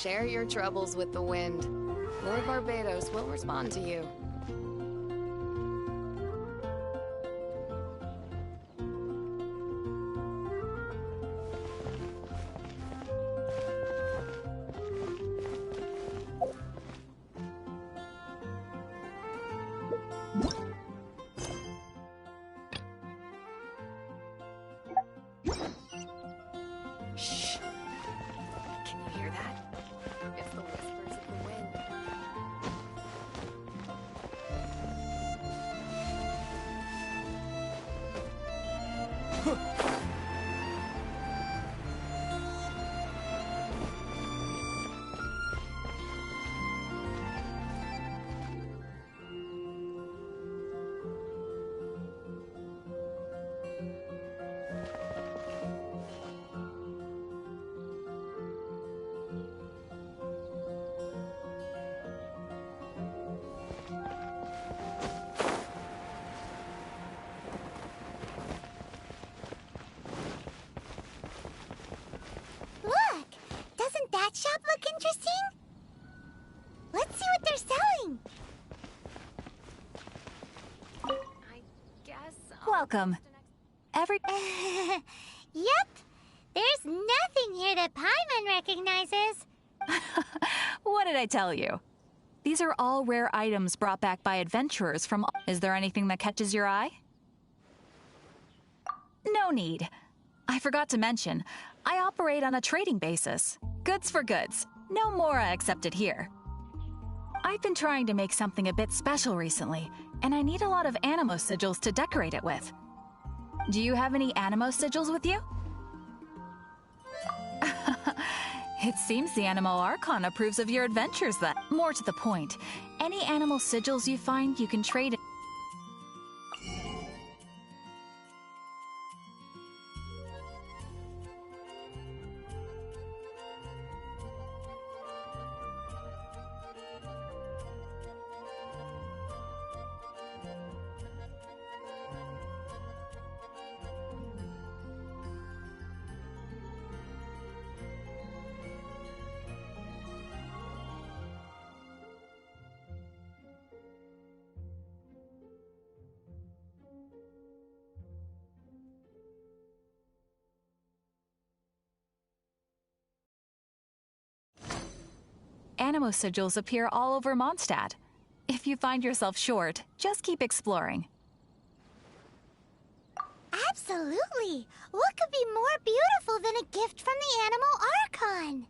Share your troubles with the wind. Lord Barbados will respond to you. Shh. Can you hear that? It's the whispers of the wind. Look! Doesn't that shop look interesting? Let's see what they're selling. I guess. Welcome. Yep. There's nothing here that Paimon recognizes. What did I tell you? These are all rare items brought back by adventurers from... Is there anything that catches your eye? No need. I forgot to mention, I operate on a trading basis. Goods for goods. No Mora accepted here. I've been trying to make something a bit special recently, and I need a lot of animo sigils to decorate it with. Do you have any animo sigils with you? It seems the Animo Archon approves of your adventures then. More to the point, any animal sigils you find you can trade in. Animo sigils appear all over Mondstadt. If you find yourself short, just keep exploring. Absolutely. What could be more beautiful than a gift from the Animal Archon?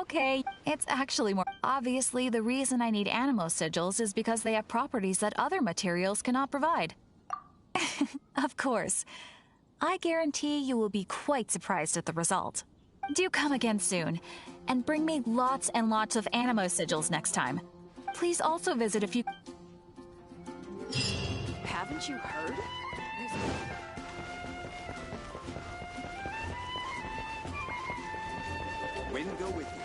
Okay, it's actually more... Obviously, the reason I need animo sigils is because they have properties that other materials cannot provide. Of course. I guarantee you will be quite surprised at the result. Do come again soon, and bring me lots and lots of animo sigils next time. Please also visit if you... Haven't you heard? Wind go with you.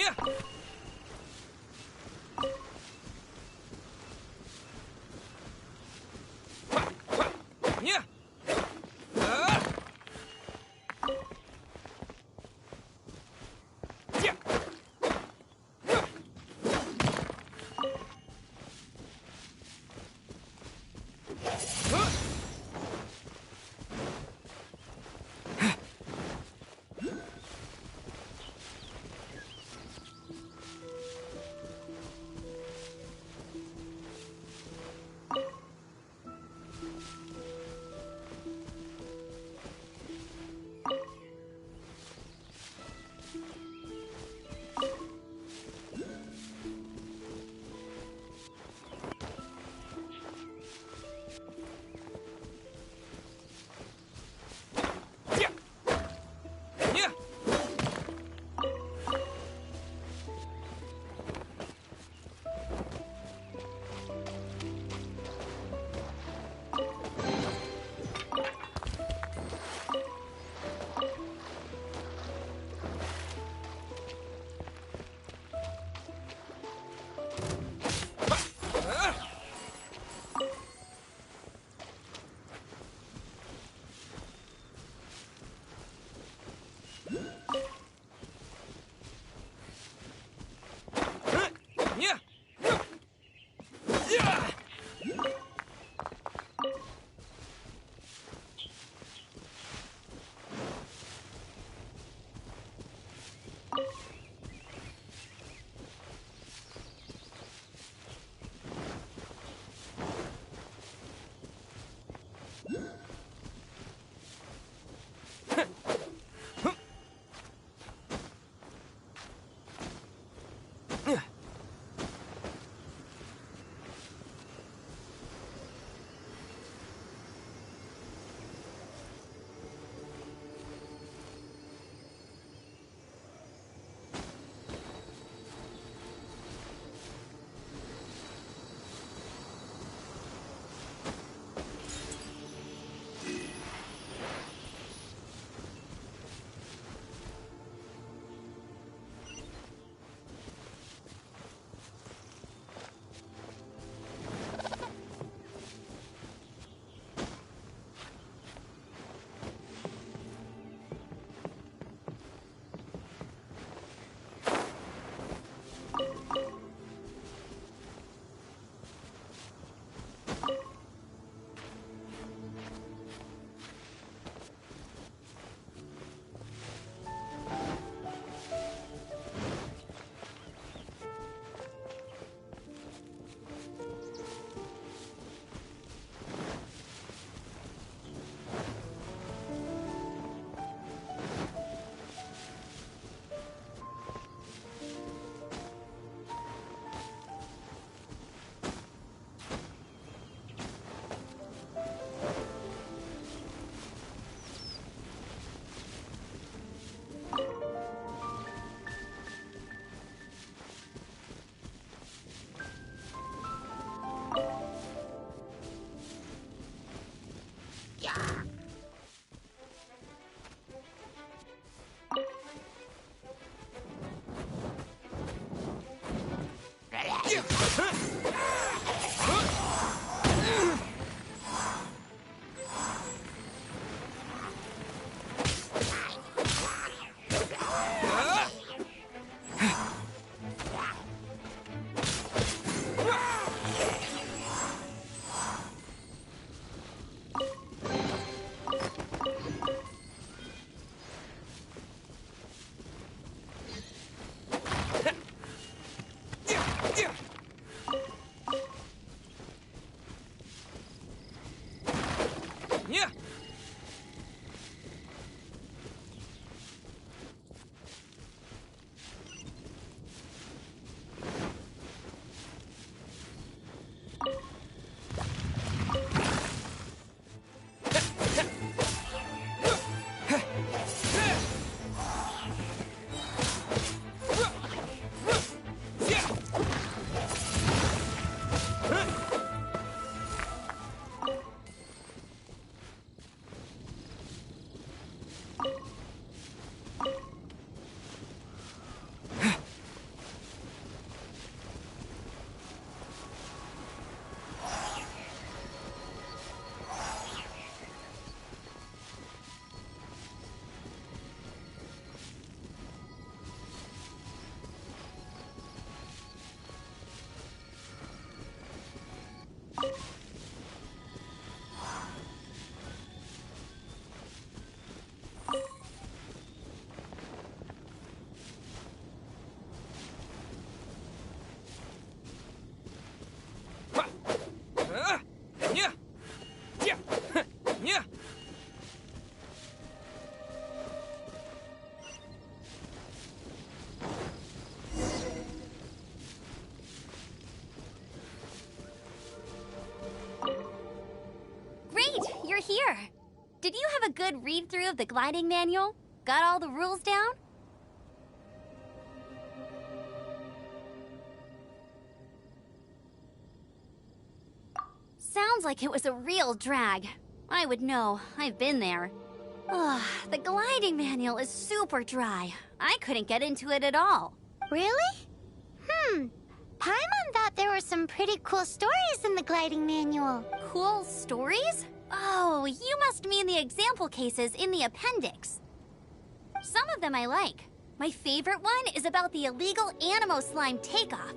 Yeah. Yeah. Yeah. Yeah. Yeah. Yeah. good read-through of the gliding manual? Got all the rules down? Sounds like it was a real drag. I would know. I've been there. Ugh, the gliding manual is super dry. I couldn't get into it at all. Really? Paimon thought there were some pretty cool stories in the gliding manual. Cool stories? Oh, you must mean the example cases in the appendix. Some of them I like. My favorite one is about the illegal Animo slime takeoff.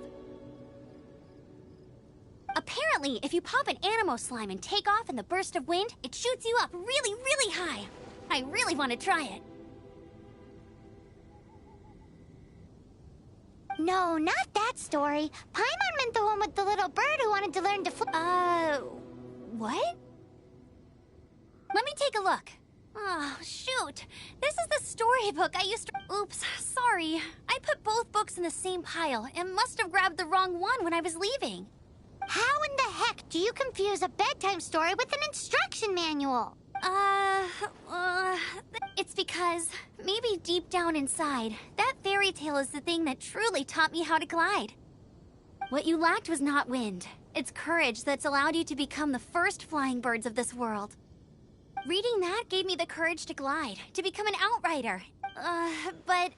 Apparently, if you pop an Animo slime and take off in the burst of wind, it shoots you up really, really high. I really want to try it. No, not that story. Paimon meant the one with the little bird who wanted to learn to fly. What? Let me take a look. Oh, shoot. This is the storybook I used to... Oops, sorry. I put both books in the same pile and must have grabbed the wrong one when I was leaving. How in the heck do you confuse a bedtime story with an instruction manual? It's because maybe deep down inside, that fairy tale is the thing that truly taught me how to glide. What you lacked was not wind. It's courage that's allowed you to become the first flying birds of this world. Reading that gave me the courage to glide, to become an outrider. But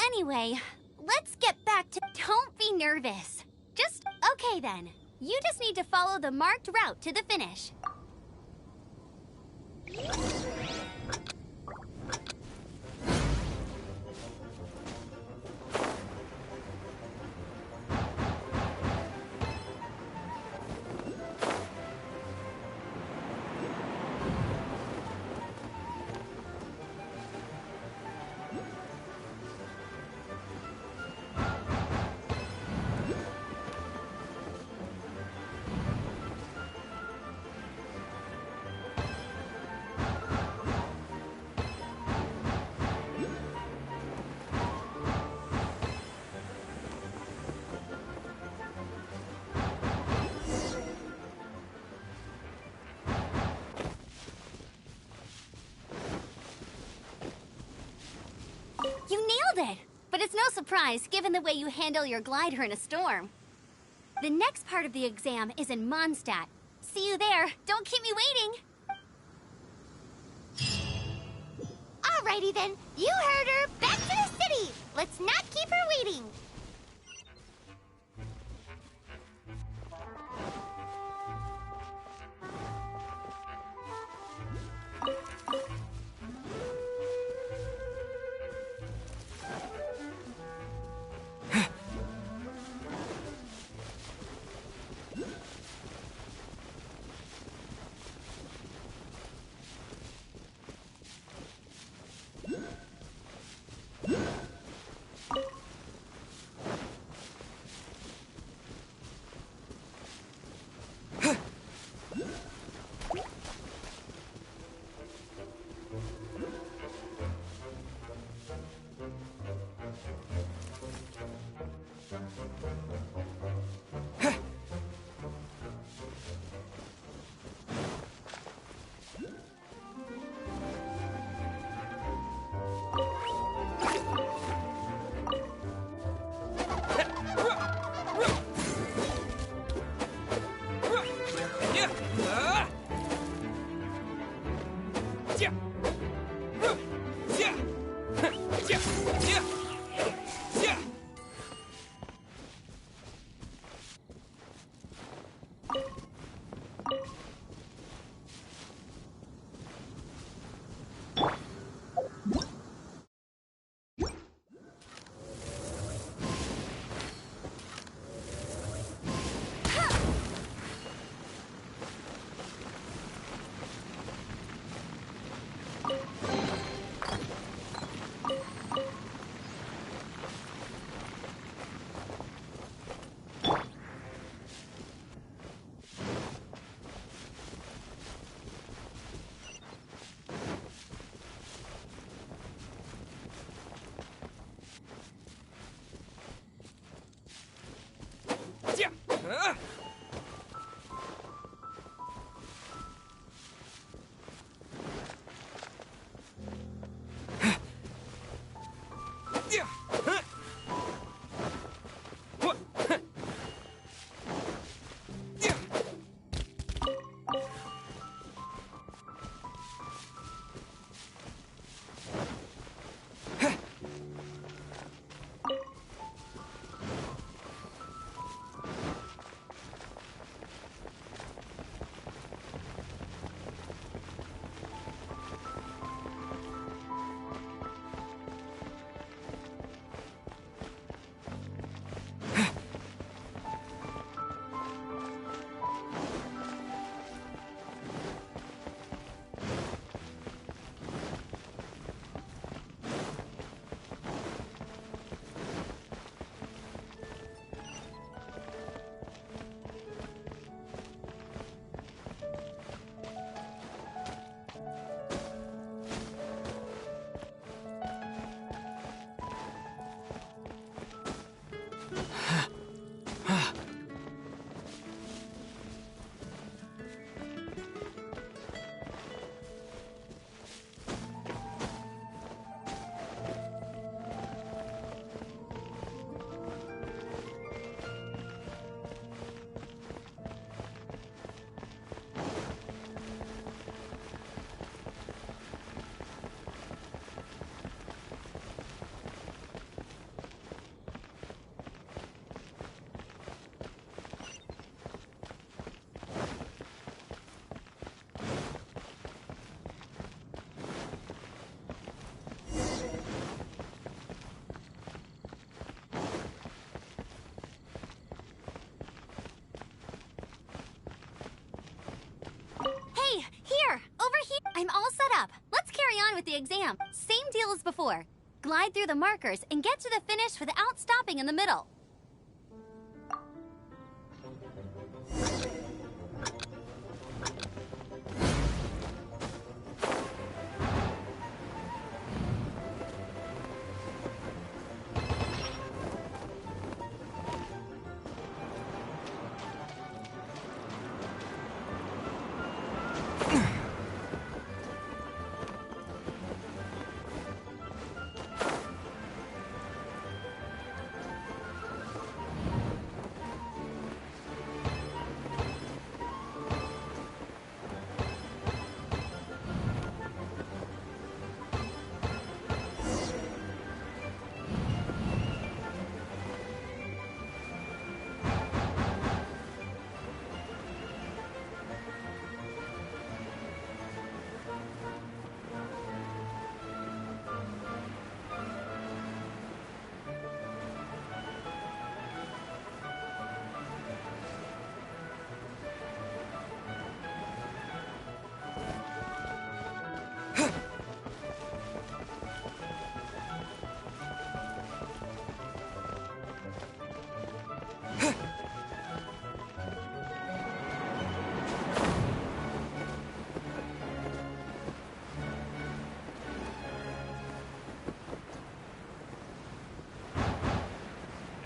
anyway, let's get back to... Don't be nervous. Okay then. You just need to follow the marked route to the finish. You nailed it! But it's no surprise, given the way you handle your glider in a storm. The next part of the exam is in Mondstadt. See you there. Don't keep me waiting. Alrighty then, you heard her. Back to the city. Let's not keep her waiting. the exam. Same deal as before. Glide through the markers and get to the finish without stopping in the middle.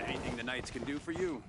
Anything the Knights can do for you.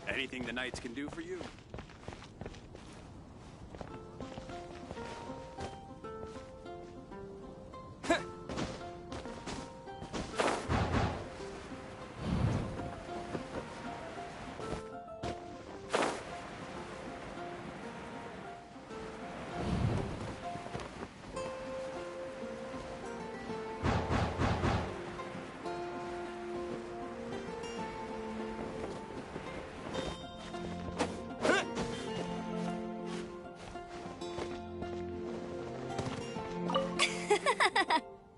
Anything the Knights can do for you.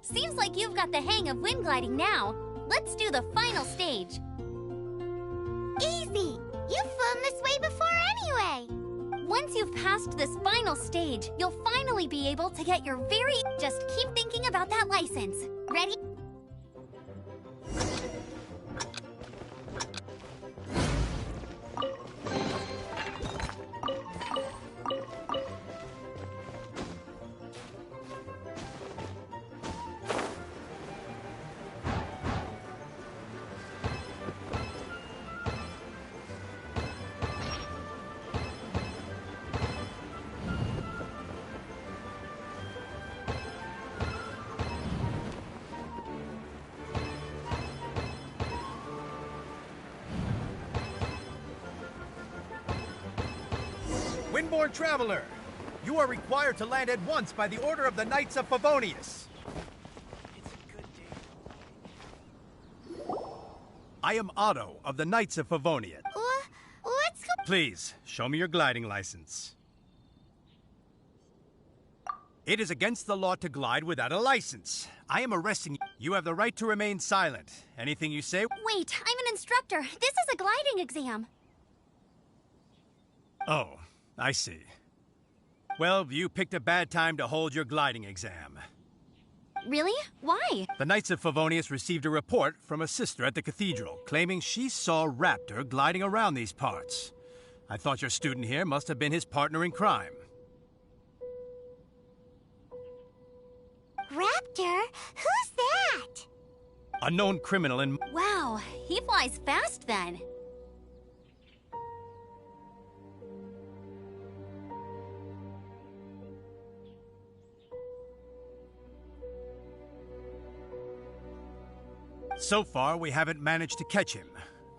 Seems like you've got the hang of wind gliding now. Let's do the final stage. Easy! You've flown this way before anyway! Once you've passed this final stage, you'll finally be able to get your very... Just keep thinking about that license. Ready? Windborne Traveler, you are required to land at once by the order of the Knights of Favonius. It's a good day. I am Otto of the Knights of Favonia. Let's go. Please, show me your gliding license. It is against the law to glide without a license. I am arresting you. You have the right to remain silent. Anything you say... Wait, I'm an instructor. This is a gliding exam. Oh, I see. Well, you picked a bad time to hold your gliding exam. Really? Why? The Knights of Favonius received a report from a sister at the cathedral, claiming she saw Raptor gliding around these parts. I thought your student here must have been his partner in crime. Raptor? Raptor? Who's that? A known criminal in... Wow, he flies fast then. So far, we haven't managed to catch him.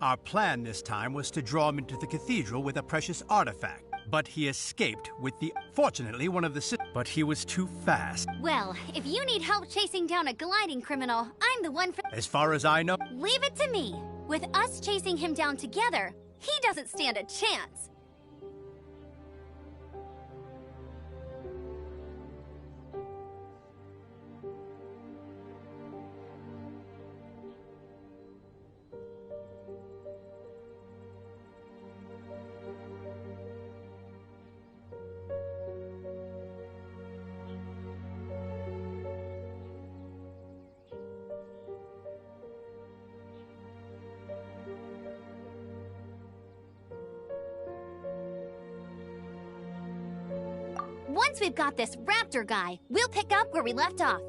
Our plan this time was to draw him into the cathedral with a precious artifact. But he escaped with the... Fortunately, one of the... But he was too fast. Well, if you need help chasing down a gliding criminal, I'm the one for... As far as I know... Leave it to me. With us chasing him down together, he doesn't stand a chance. Once we've got this raptor guy, we'll pick up where we left off.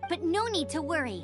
But no need to worry.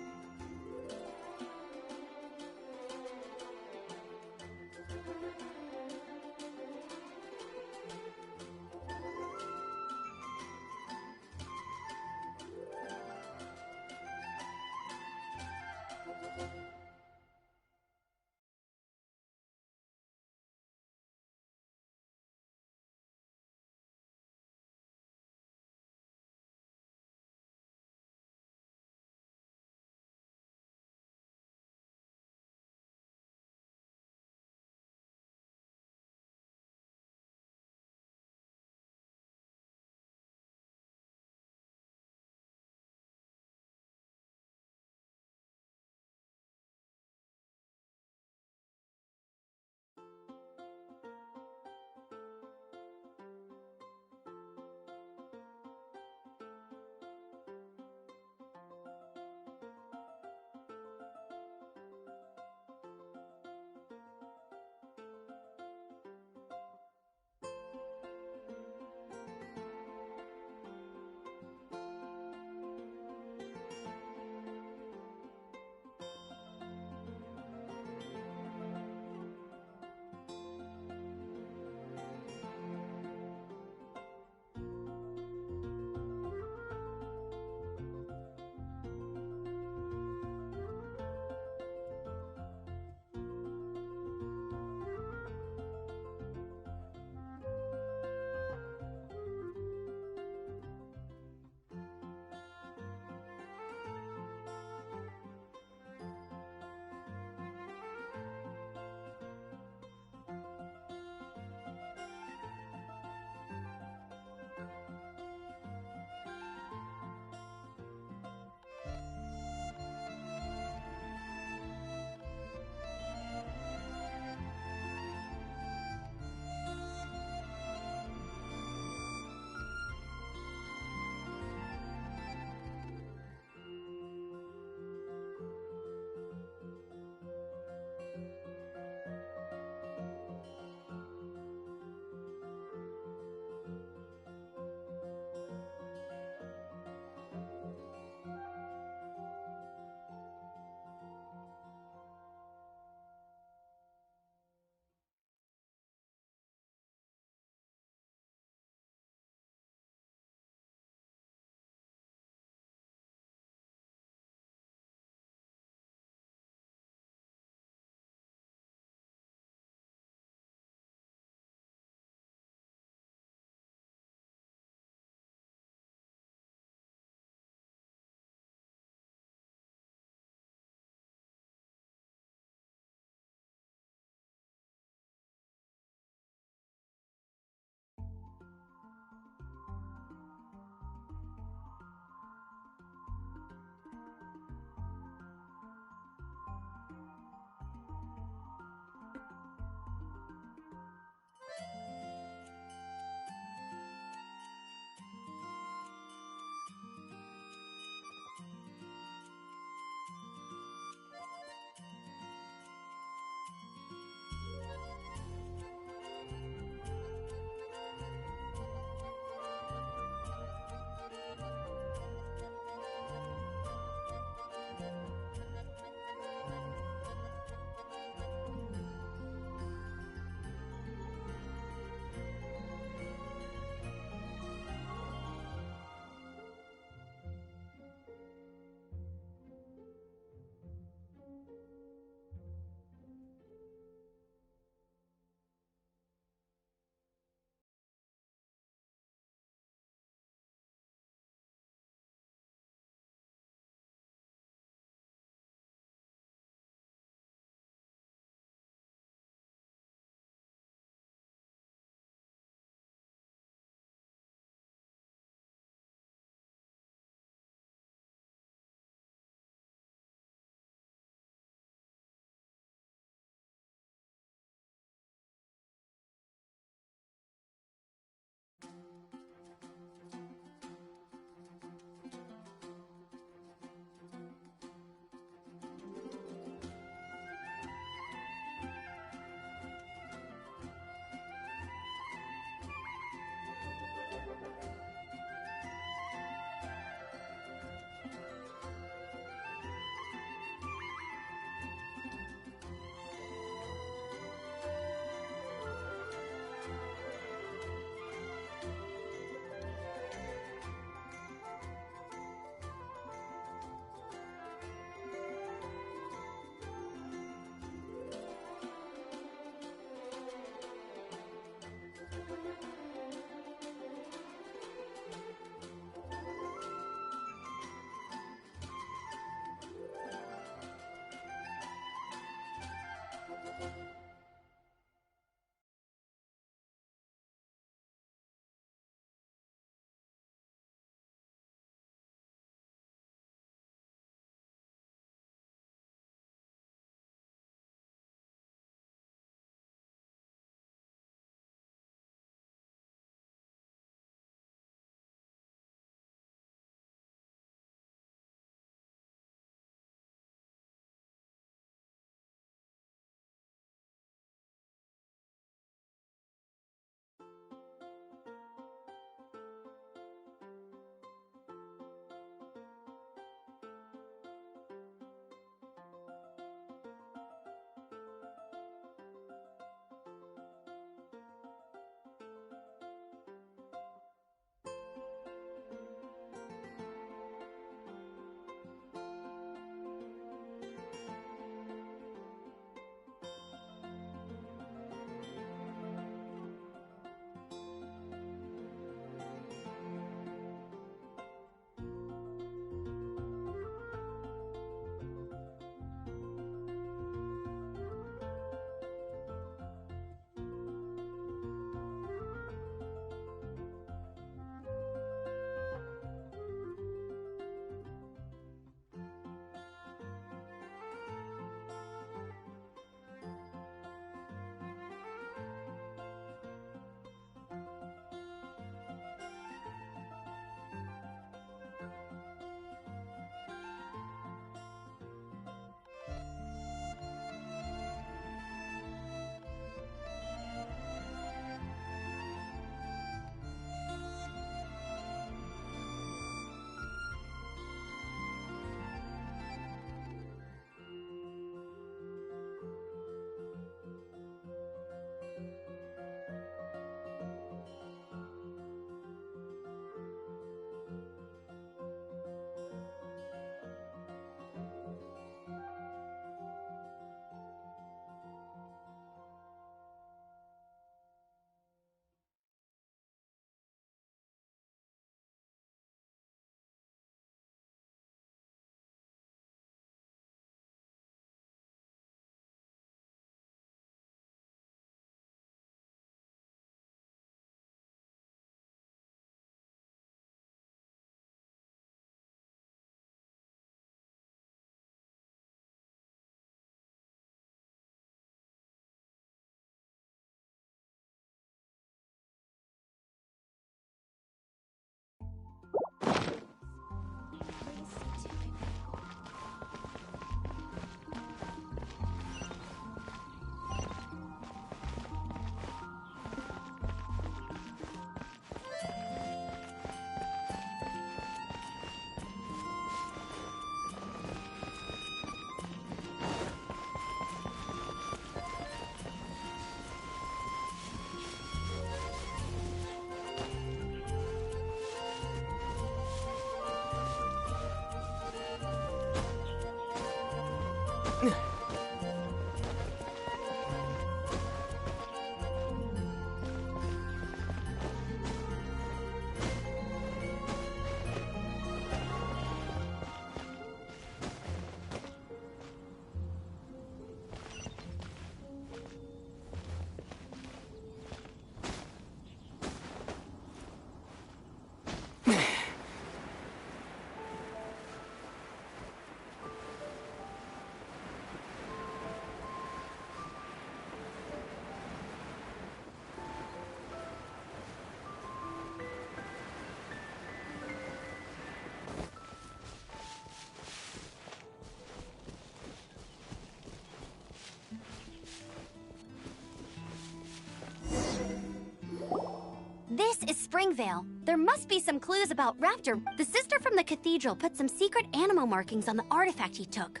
Vine Veil. There must be some clues about Raptor. The sister from the cathedral put some secret animal markings on the artifact he took.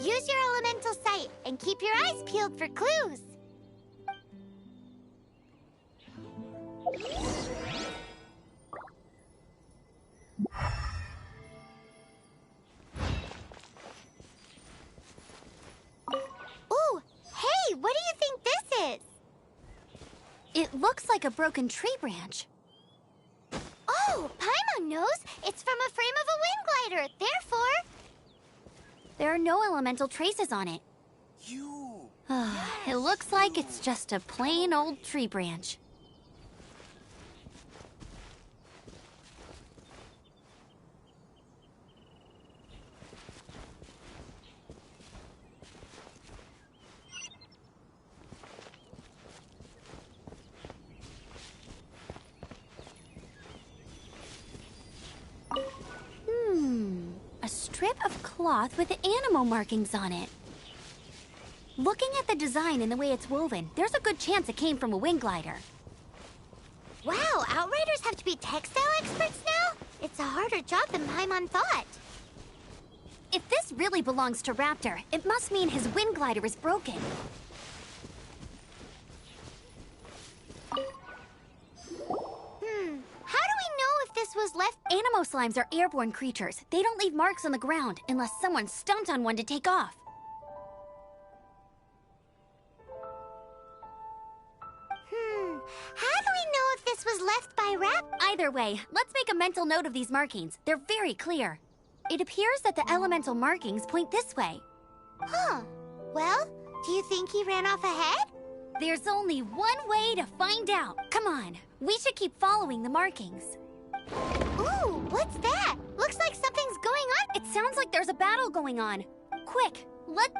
Use your elemental sight and keep your eyes peeled for clues. Ooh, hey, what do you think this is? It looks like a broken tree branch. Oh, Paimon knows. It's from a frame of a wind glider. Therefore, There are no elemental traces on it. It looks like it's just a plain old tree branch. A strip of cloth with animal markings on it. Looking at the design and the way it's woven, there's a good chance it came from a wind glider. wow, Outriders have to be textile experts now? It's a harder job than Paimon thought. If this really belongs to Raptor, it must mean his wind glider is broken. How do we know if this was left? Animo slimes are airborne creatures. They don't leave marks on the ground unless someone stomped on one to take off. How do we know if this was left by Either way, let's make a mental note of these markings. They're very clear. It appears that the elemental markings point this way. Huh. Well, do you think he ran off ahead? There's only one way to find out. Come on, we should keep following the markings. Ooh, what's that? Looks like something's going on. It sounds like there's a battle going on. Quick, let...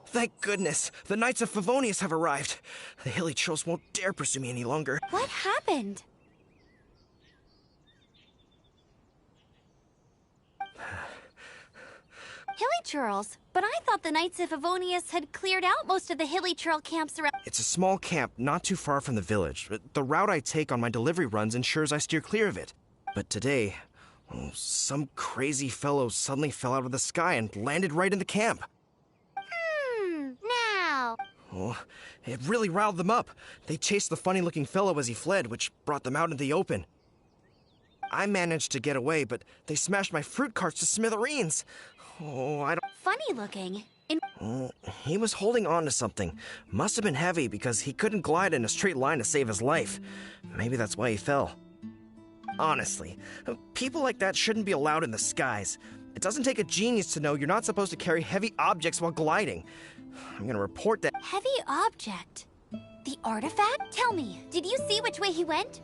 Thank goodness, the Knights of Favonius have arrived. The hilly trolls won't dare pursue me any longer. What happened? Hilly Churls? But I thought the Knights of Favonius had cleared out most of the Hilly Churl camps around... It's a small camp not too far from the village. The route I take on my delivery runs ensures I steer clear of it. But today, some crazy fellow suddenly fell out of the sky and landed right in the camp. Now. Oh, it really riled them up. They chased the funny-looking fellow as he fled, which brought them out into the open. I managed to get away, but they smashed my fruit carts to smithereens. Oh, I don't... Funny looking. He was holding on to something. Must have been heavy because he couldn't glide in a straight line to save his life. Maybe that's why he fell. Honestly, people like that shouldn't be allowed in the skies. It doesn't take a genius to know you're not supposed to carry heavy objects while gliding. I'm gonna report that... Heavy object? The artifact? Tell me, did you see which way he went?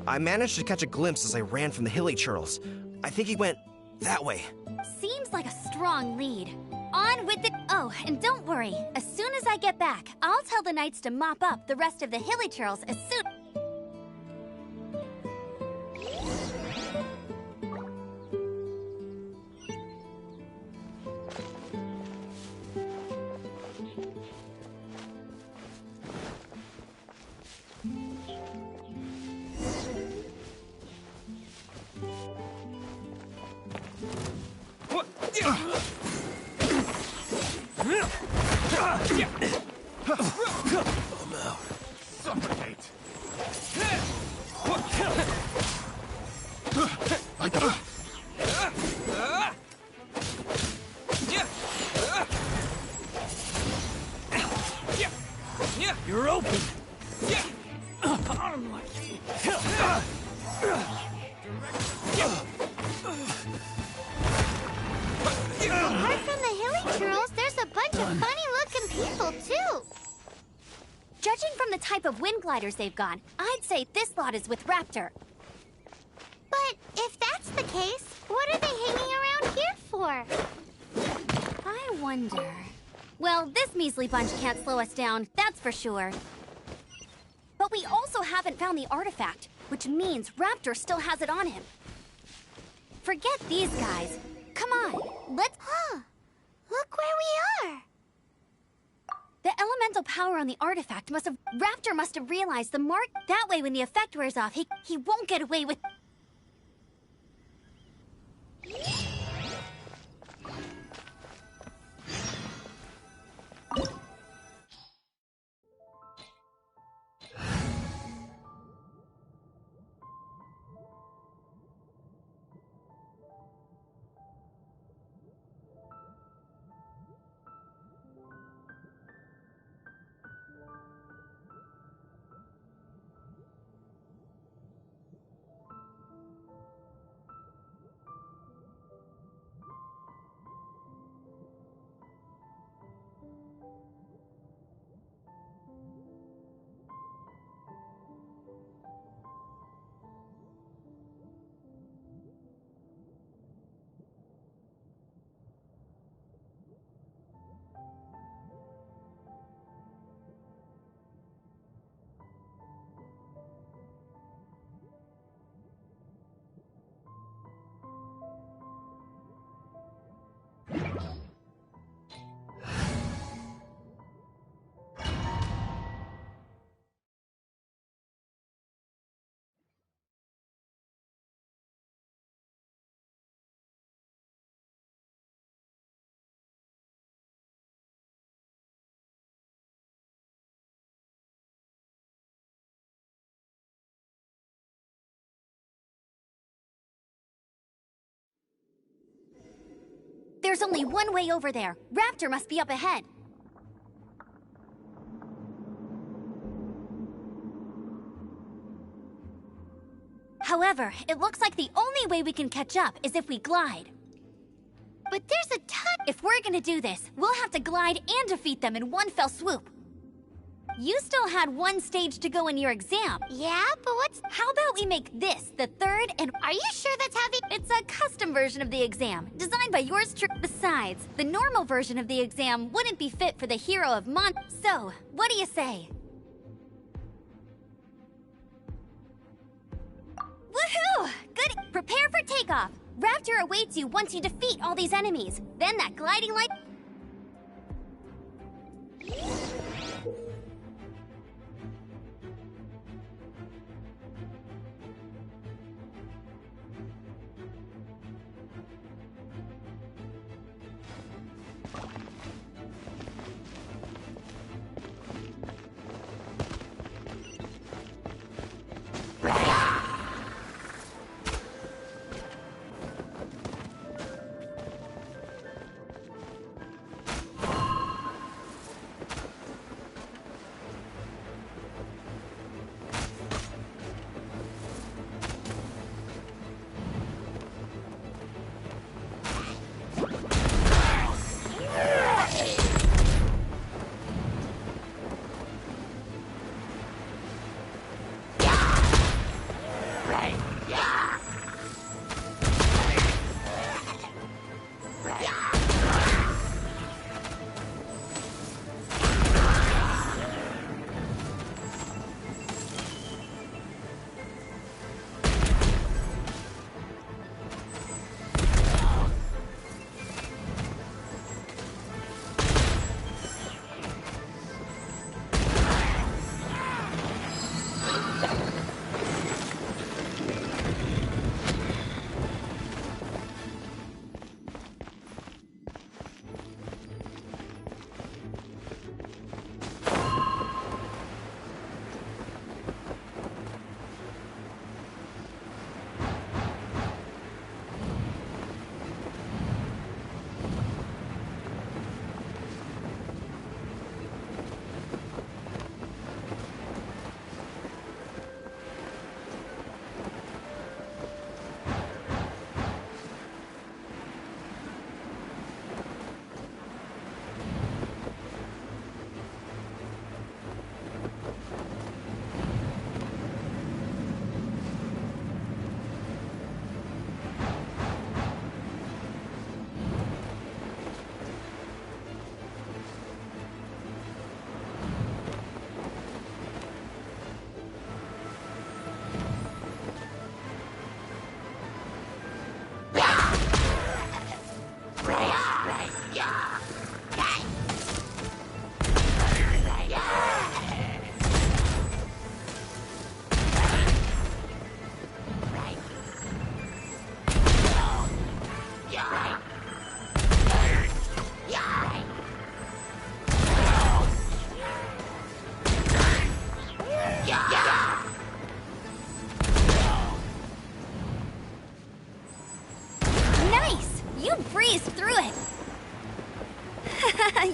I managed to catch a glimpse as I ran from the hilly churls. I think he went that way. Seems like a strong lead. On with it. Oh, and don't worry. As soon as I get back, I'll tell the knights to mop up the rest of the hilly churls as soon... Suffocate. You're open. Apart from the hilly girls, there's a bunch of funny-looking people, too. Judging from the type of wind gliders they've got, I'd say this lot is with Raptor. But if that's the case, what are they hanging around here for? I wonder... Well, this measly bunch can't slow us down, that's for sure. But we also haven't found the artifact, which means Raptor still has it on him. Forget these guys. Come on, let's... Huh. Look where we are. The elemental power on the artifact must have... Raptor must have realized the mark... That way when the effect wears off, he won't get away with... There's only one way over there. Raptor must be up ahead. However, it looks like the only way we can catch up is if we glide. But there's a ton... If we're gonna do this, we'll have to glide and defeat them in one fell swoop. You still had one stage to go in your exam. Yeah, but what's... How about we make this the third and... Are you sure that's how the... It's a custom version of the exam, designed by yours truly. Besides, the normal version of the exam wouldn't be fit for the hero of Mon... So, what do you say? Woohoo! Good! Prepare for takeoff! Raptor awaits you once you defeat all these enemies. Then that gliding light...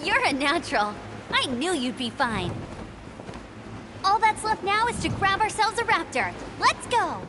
You're a natural. I knew you'd be fine. All that's left now is to grab ourselves a raptor. Let's go!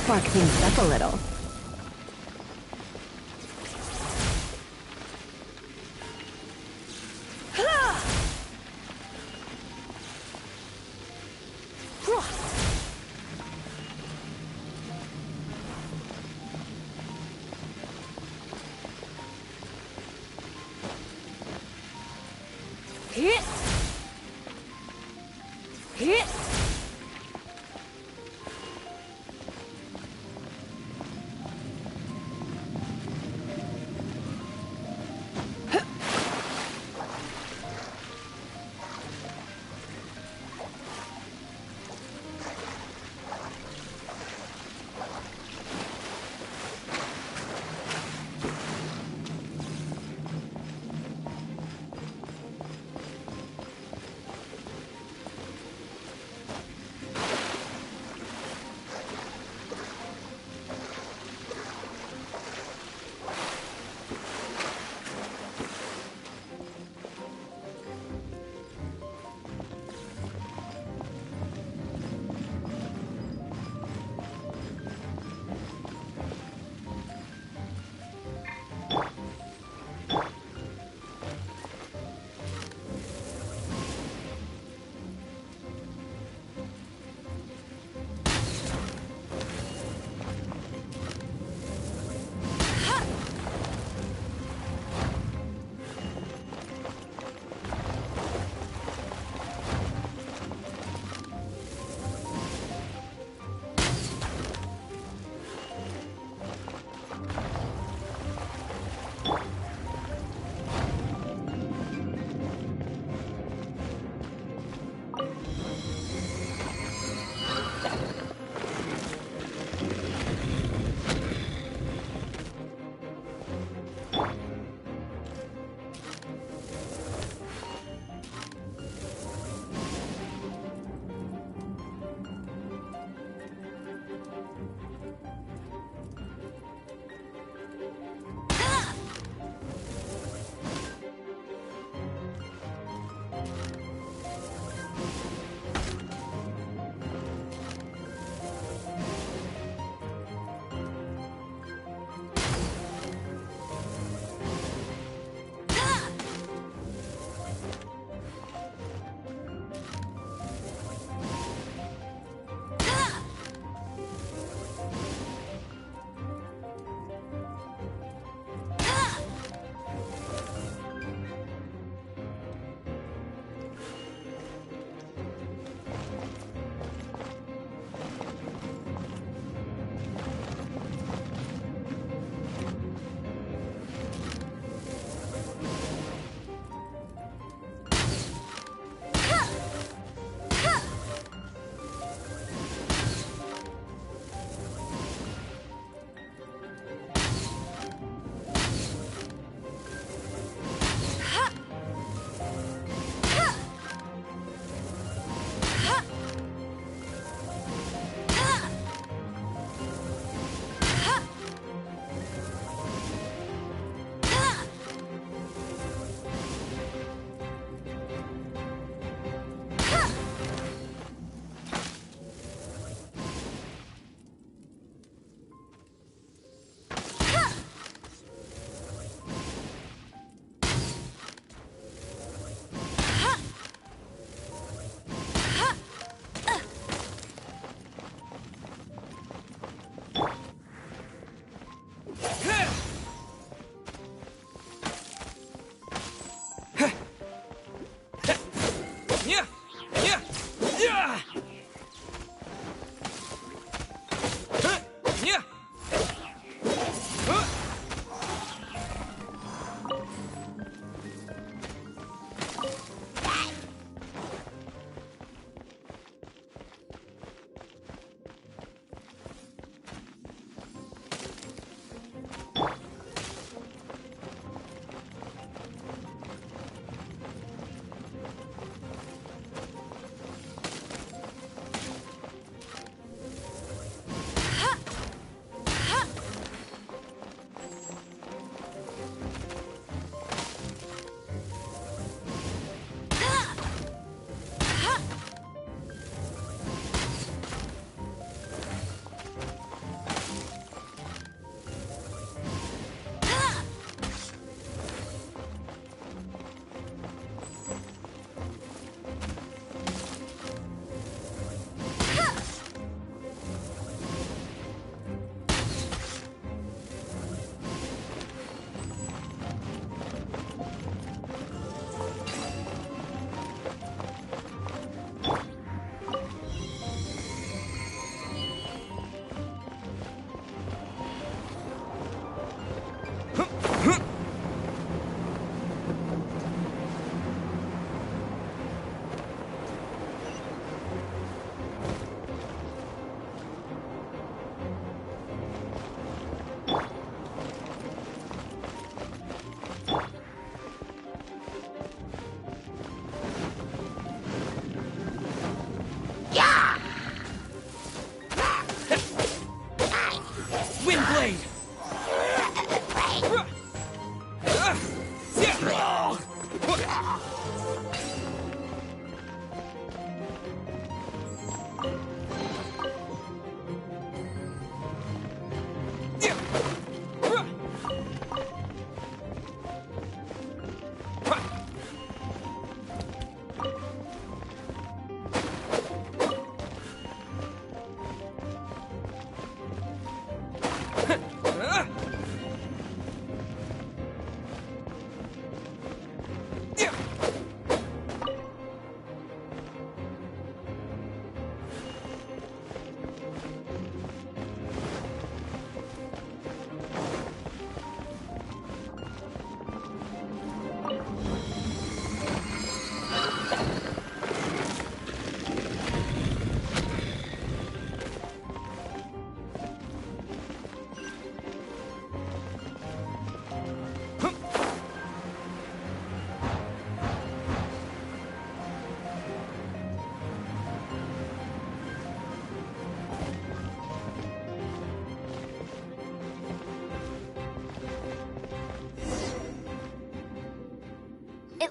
Spark things up a little.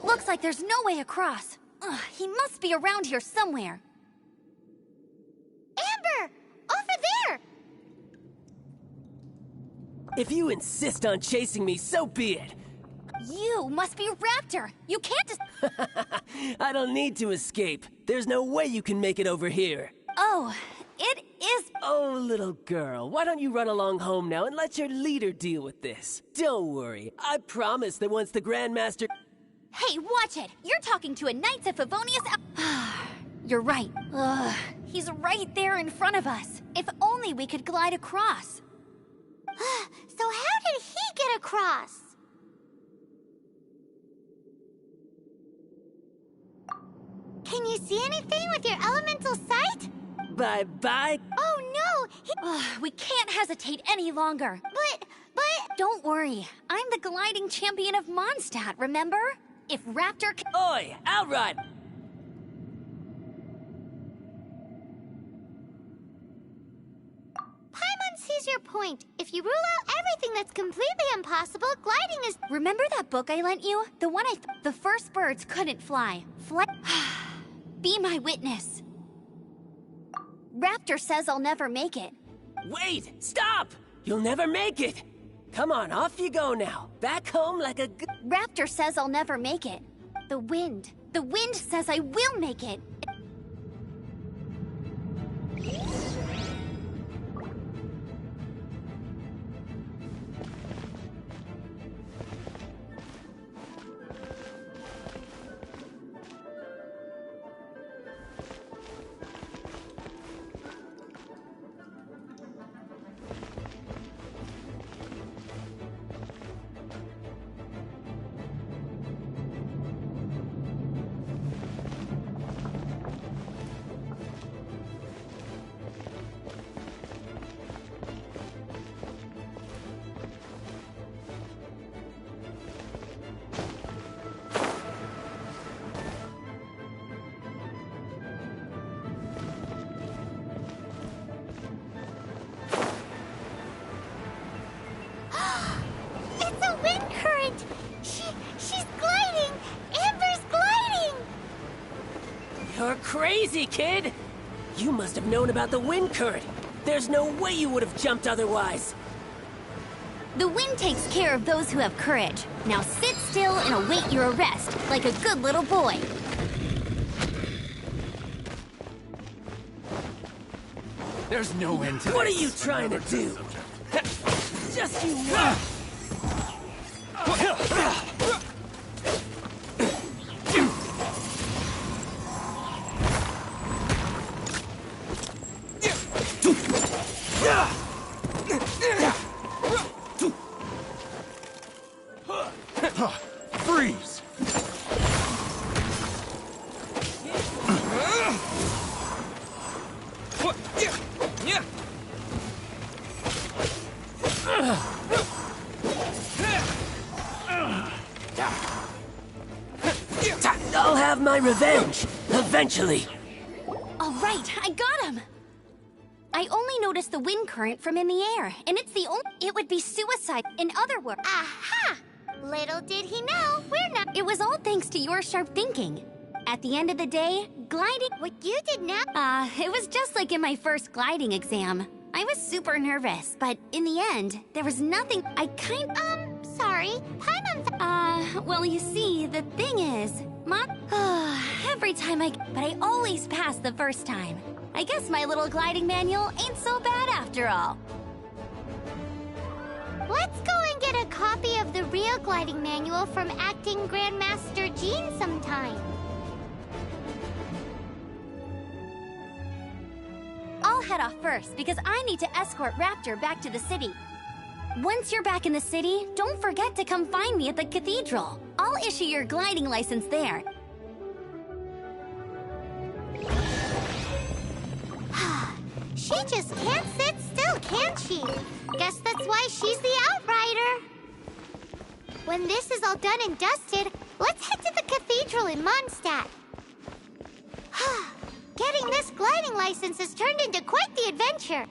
Looks like there's no way across. Ugh, he must be around here somewhere. Amber! Over there! If you insist on chasing me, so be it. You must be Raptor. You can't just... I don't need to escape. There's no way you can make it over here. Oh, it is... Oh, little girl, why don't you run along home now and let your leader deal with this? Don't worry, I promise that once the Grandmaster... Hey, watch it! You're talking to a Knights of Favonius... You're right. Ugh, he's right there in front of us. If only we could glide across. So how did he get across? Can you see anything with your elemental sight? Bye-bye. Oh no! We can't hesitate any longer. But... Don't worry. I'm the gliding champion of Mondstadt, remember? If Raptor... Oi, Outride! Paimon sees your point. If you rule out everything that's completely impossible, gliding is... Remember that book I lent you? The one the first birds couldn't fly. Be my witness. Raptor says I'll never make it. Wait! Stop! You'll never make it! Come on, off you go now. Back home like a good... Raptor says I'll never make it. The wind says I will make it. It's a wind current! She's gliding! Amber's gliding! You're crazy, kid! You must have known about the wind current. There's no way you would have jumped otherwise. The wind takes care of those who have courage. Now sit still and await your arrest, like a good little boy. There's no end to What are this. you trying to do? Just you wait. Freeze! I'll have my revenge, eventually. All right, I got him! I only noticed the wind current from in the air, and it's the only... It would be suicide, in other words. Aha! Little did he know, we're not... It was all thanks to your sharp thinking. At the end of the day, gliding... What you did now... It was just like in my first gliding exam. I was super nervous, but in the end, there was nothing... Sorry. Paimon... Well, you see, the thing is... every time But I always pass the first time. I guess my little gliding manual ain't so bad after all. Let's go and get a copy of the real gliding manual from acting Grandmaster Jean sometime. I'll head off first because I need to escort Raptor back to the city. Once you're back in the city, don't forget to come find me at the cathedral. I'll issue your gliding license there. She just can't sit still, can she? Guess that's why she's the Outrider. When this is all done and dusted, let's head to the cathedral in Mondstadt. Getting this gliding license has turned into quite the adventure.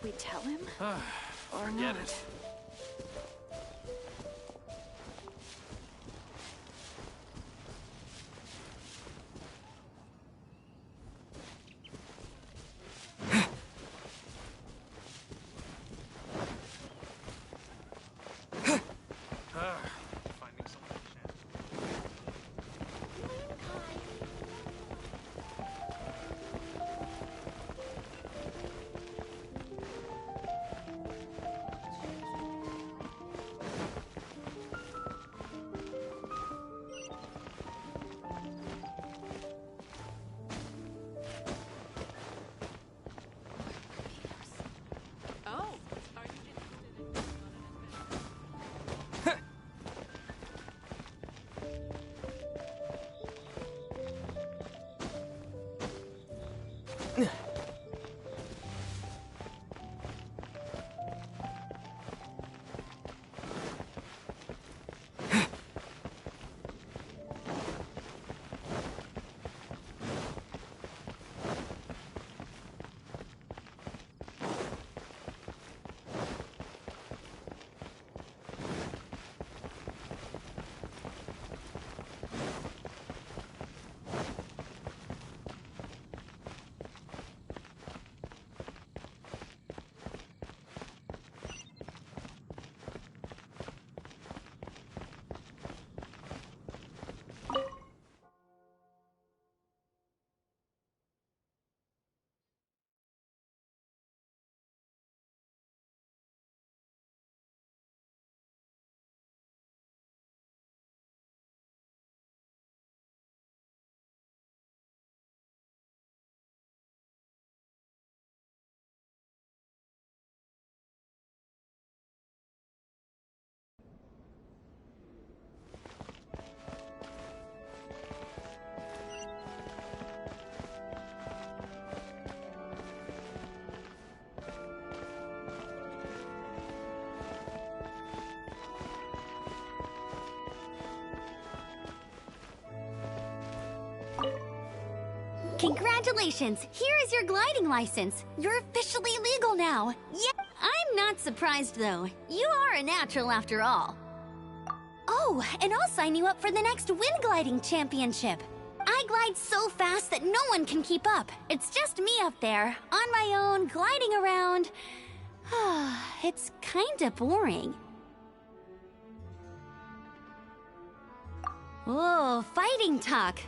Should we tell him? Or Forget not? it. Finding something to chance. Oh, are you interested in going on an adventure? Congratulations! Here is your gliding license. You're officially legal now. Yeah, I'm not surprised though. You are a natural after all. Oh, and I'll sign you up for the next wind gliding championship. I glide so fast that no one can keep up. It's just me up there, on my own, gliding around. It's kinda boring. Whoa, fighting talk.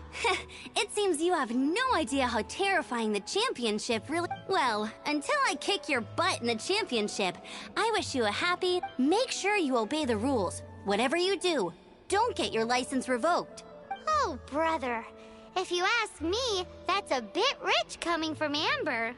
It seems you have no idea how terrifying the championship really... Well, until I kick your butt in the championship, I wish you a happy... Make sure you obey the rules. Whatever you do, don't get your license revoked. Oh, brother. If you ask me, that's a bit rich coming from Amber.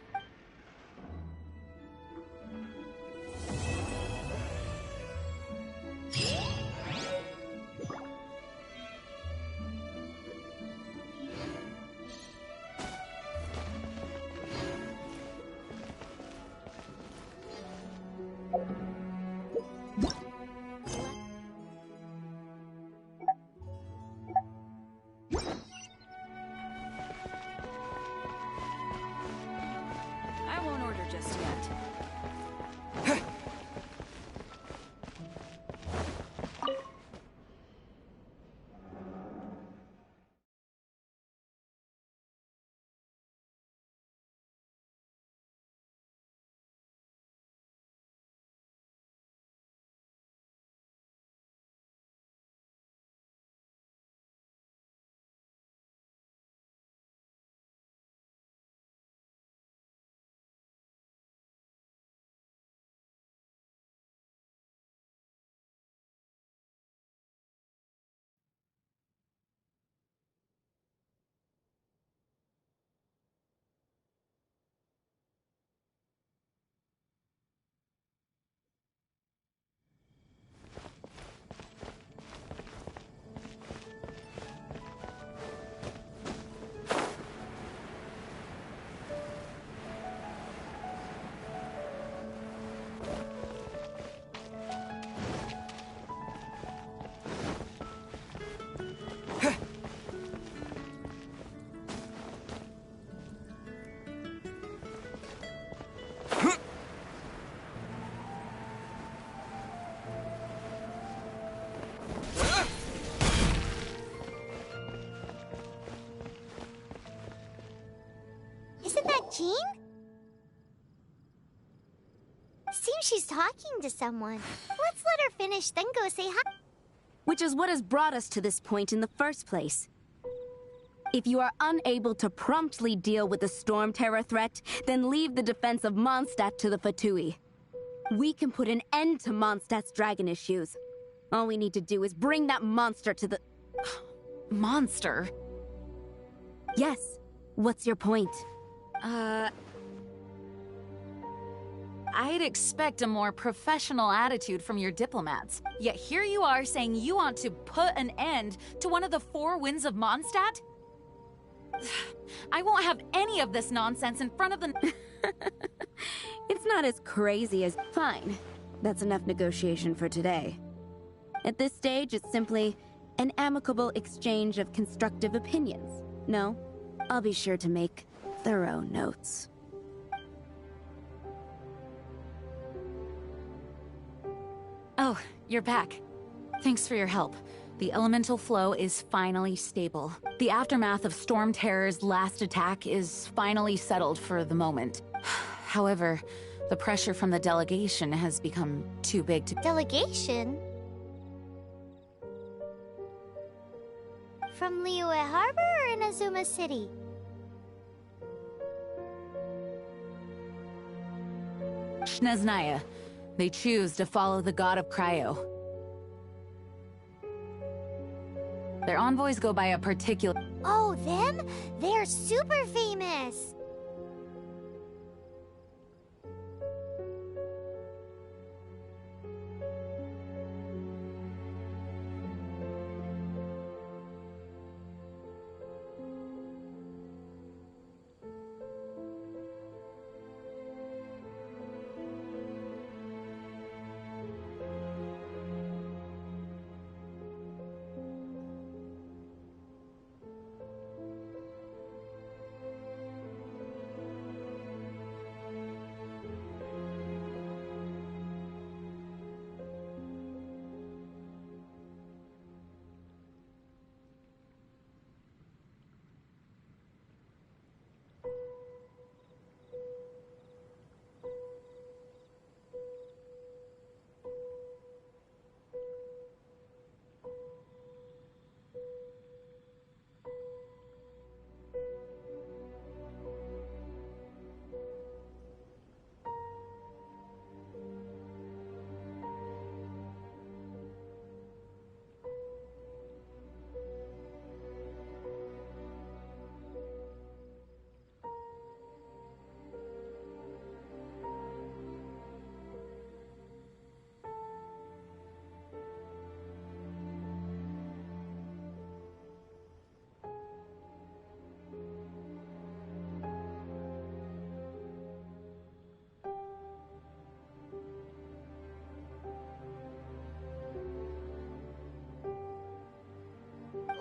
Isn't that Jean? Seems she's talking to someone. Let's let her finish, then go say hi. Which is what has brought us to this point in the first place. If you are unable to promptly deal with the Storm Terror threat, then leave the defense of Mondstadt to the Fatui. We can put an end to Mondstadt's dragon issues. All we need to do is bring that monster to the... Monster? Yes. What's your point? I'd expect a more professional attitude from your diplomats. Yet here you are saying you want to put an end to one of the four winds of Mondstadt? I won't have any of this nonsense in front of the... It's not as crazy as... Fine. That's enough negotiation for today. At this stage, it's simply an amicable exchange of constructive opinions. No? I'll be sure to make thorough notes. Oh, you're back. Thanks for your help. The elemental flow is finally stable. The aftermath of Storm Terror's last attack is finally settled for the moment. However, the pressure from the delegation has become too big to... Delegation? From Liyue Harbor or Inazuma City? Snezhnaya. They choose to follow the god of Cryo. Their envoys go by a particular... Oh, them? They're super famous!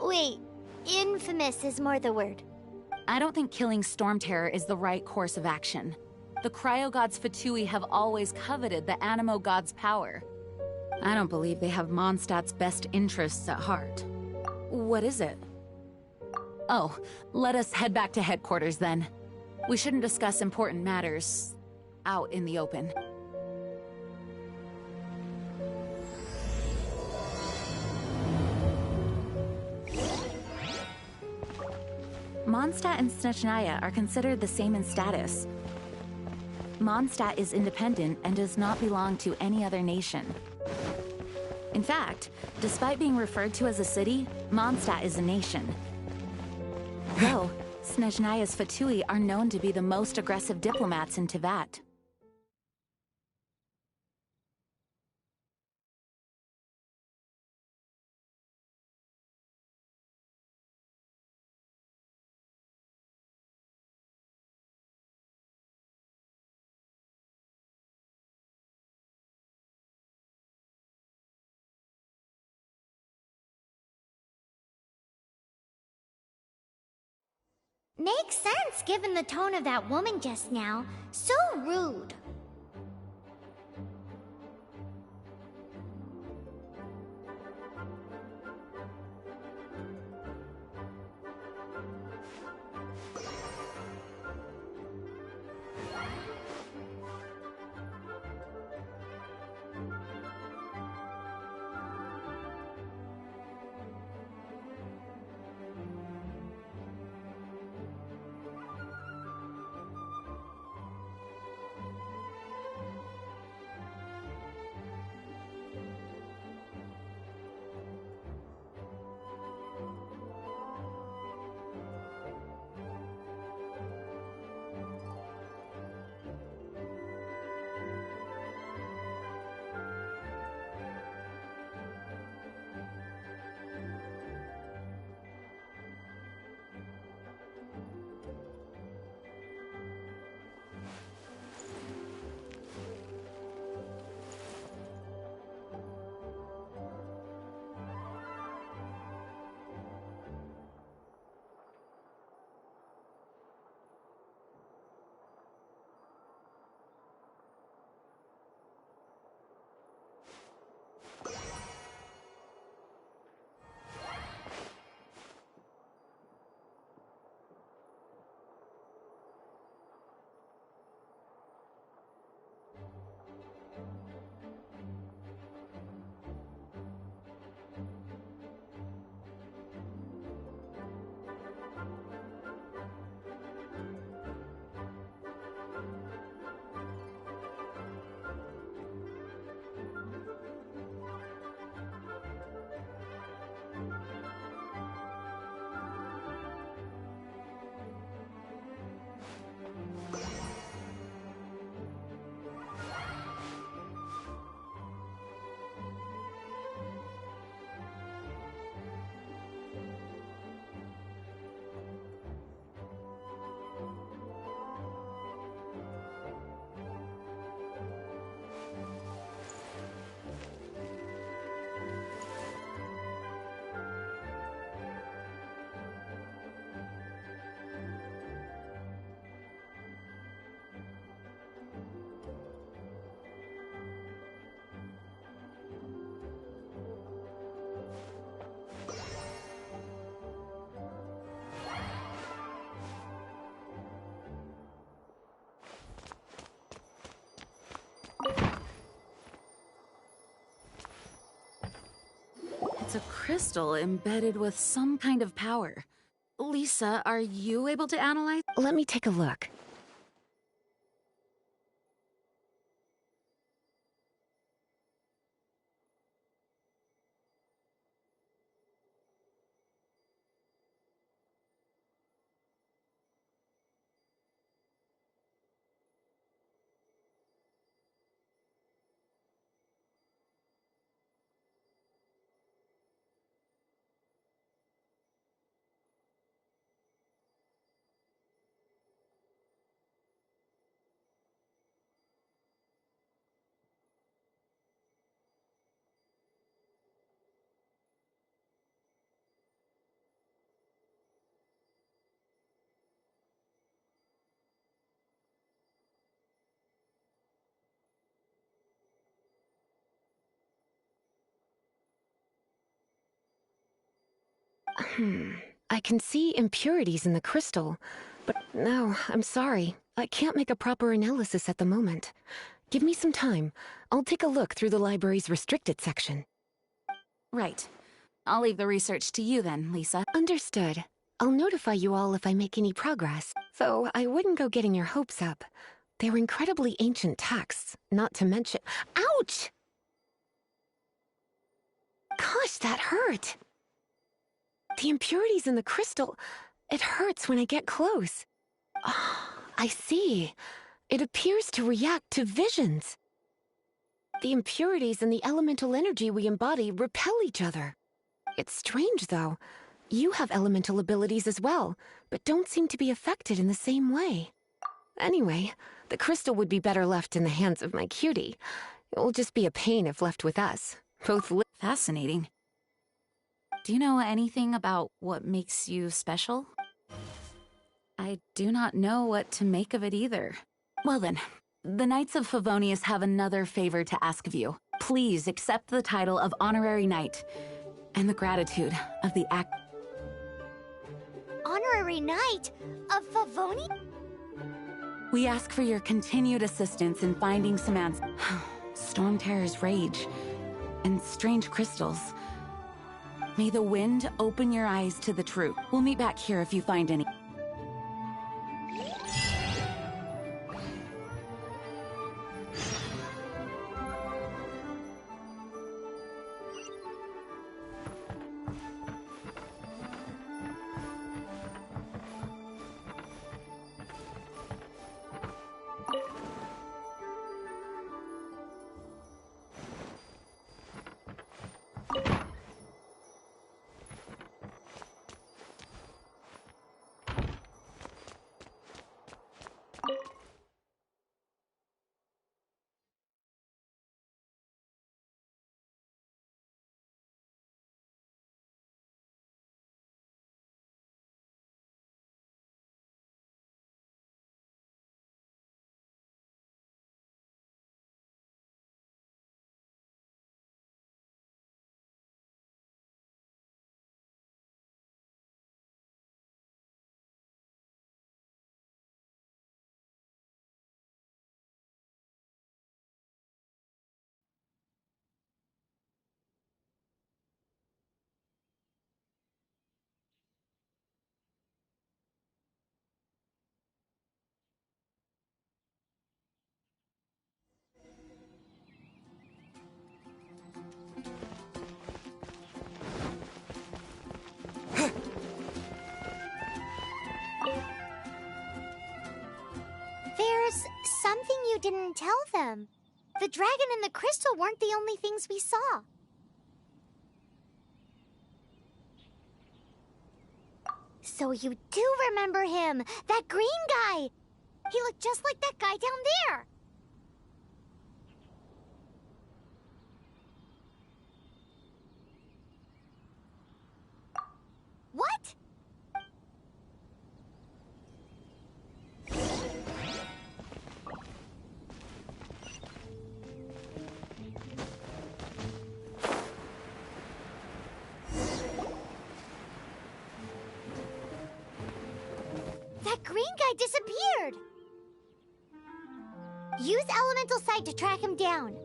Wait, infamous is more the word. I don't think killing Storm Terror is the right course of action. The Cryo Gods Fatui have always coveted the Animo God's power. I don't believe they have Mondstadt's best interests at heart. What is it? Oh, let us head back to headquarters then. We shouldn't discuss important matters out in the open. Mondstadt and Snezhnaya are considered the same in status. Mondstadt is independent and does not belong to any other nation. In fact, despite being referred to as a city, Mondstadt is a nation. Though, Snezhnaya's Fatui are known to be the most aggressive diplomats in Teyvat. Makes sense given the tone of that woman just now. So rude. It's a crystal embedded with some kind of power. Lisa, are you able to analyze? Let me take a look. I can see impurities in the crystal, but no, I'm sorry. I can't make a proper analysis at the moment. Give me some time. I'll take a look through the library's restricted section. Right. I'll leave the research to you then, Lisa. Understood. I'll notify you all if I make any progress. Though I wouldn't go getting your hopes up. They're incredibly ancient texts, not to mention— Ouch! Gosh, that hurt! The impurities in the crystal— it hurts when I get close. Ah, I see. It appears to react to visions. The impurities and the elemental energy we embody repel each other. It's strange, though. You have elemental abilities as well, but don't seem to be affected in the same way. Anyway, the crystal would be better left in the hands of my cutie. It will just be a pain if left with us. Fascinating. Do you know anything about what makes you special? I do not know what to make of it either. Well then, the Knights of Favonius have another favor to ask of you. Please accept the title of Honorary Knight, and the gratitude of the act— Honorary Knight of Favoni? We ask for your continued assistance in finding some answers. Storm Terror's rage, and strange crystals. May the wind open your eyes to the truth. We'll meet back here if you find any. There's something you didn't tell them. The dragon and the crystal weren't the only things we saw. So you do remember him, that green guy. He looked just like that guy down there. What? That green guy disappeared! Use Elemental Sight to track him down.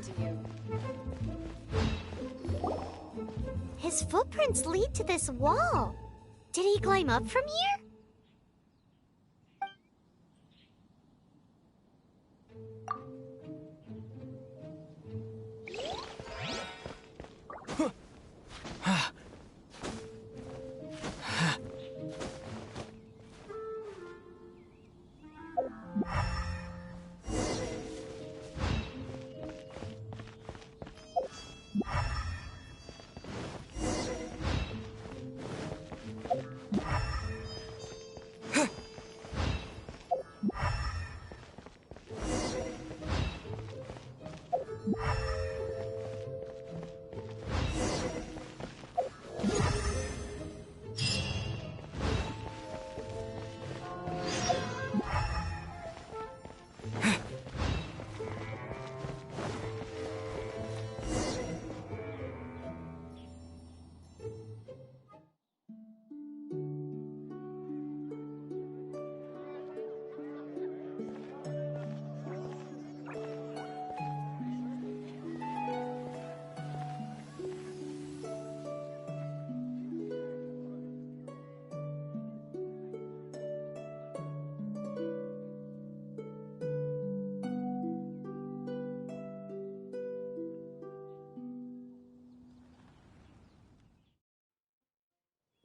happened to you? His footprints lead to this wall. Did he climb up from here?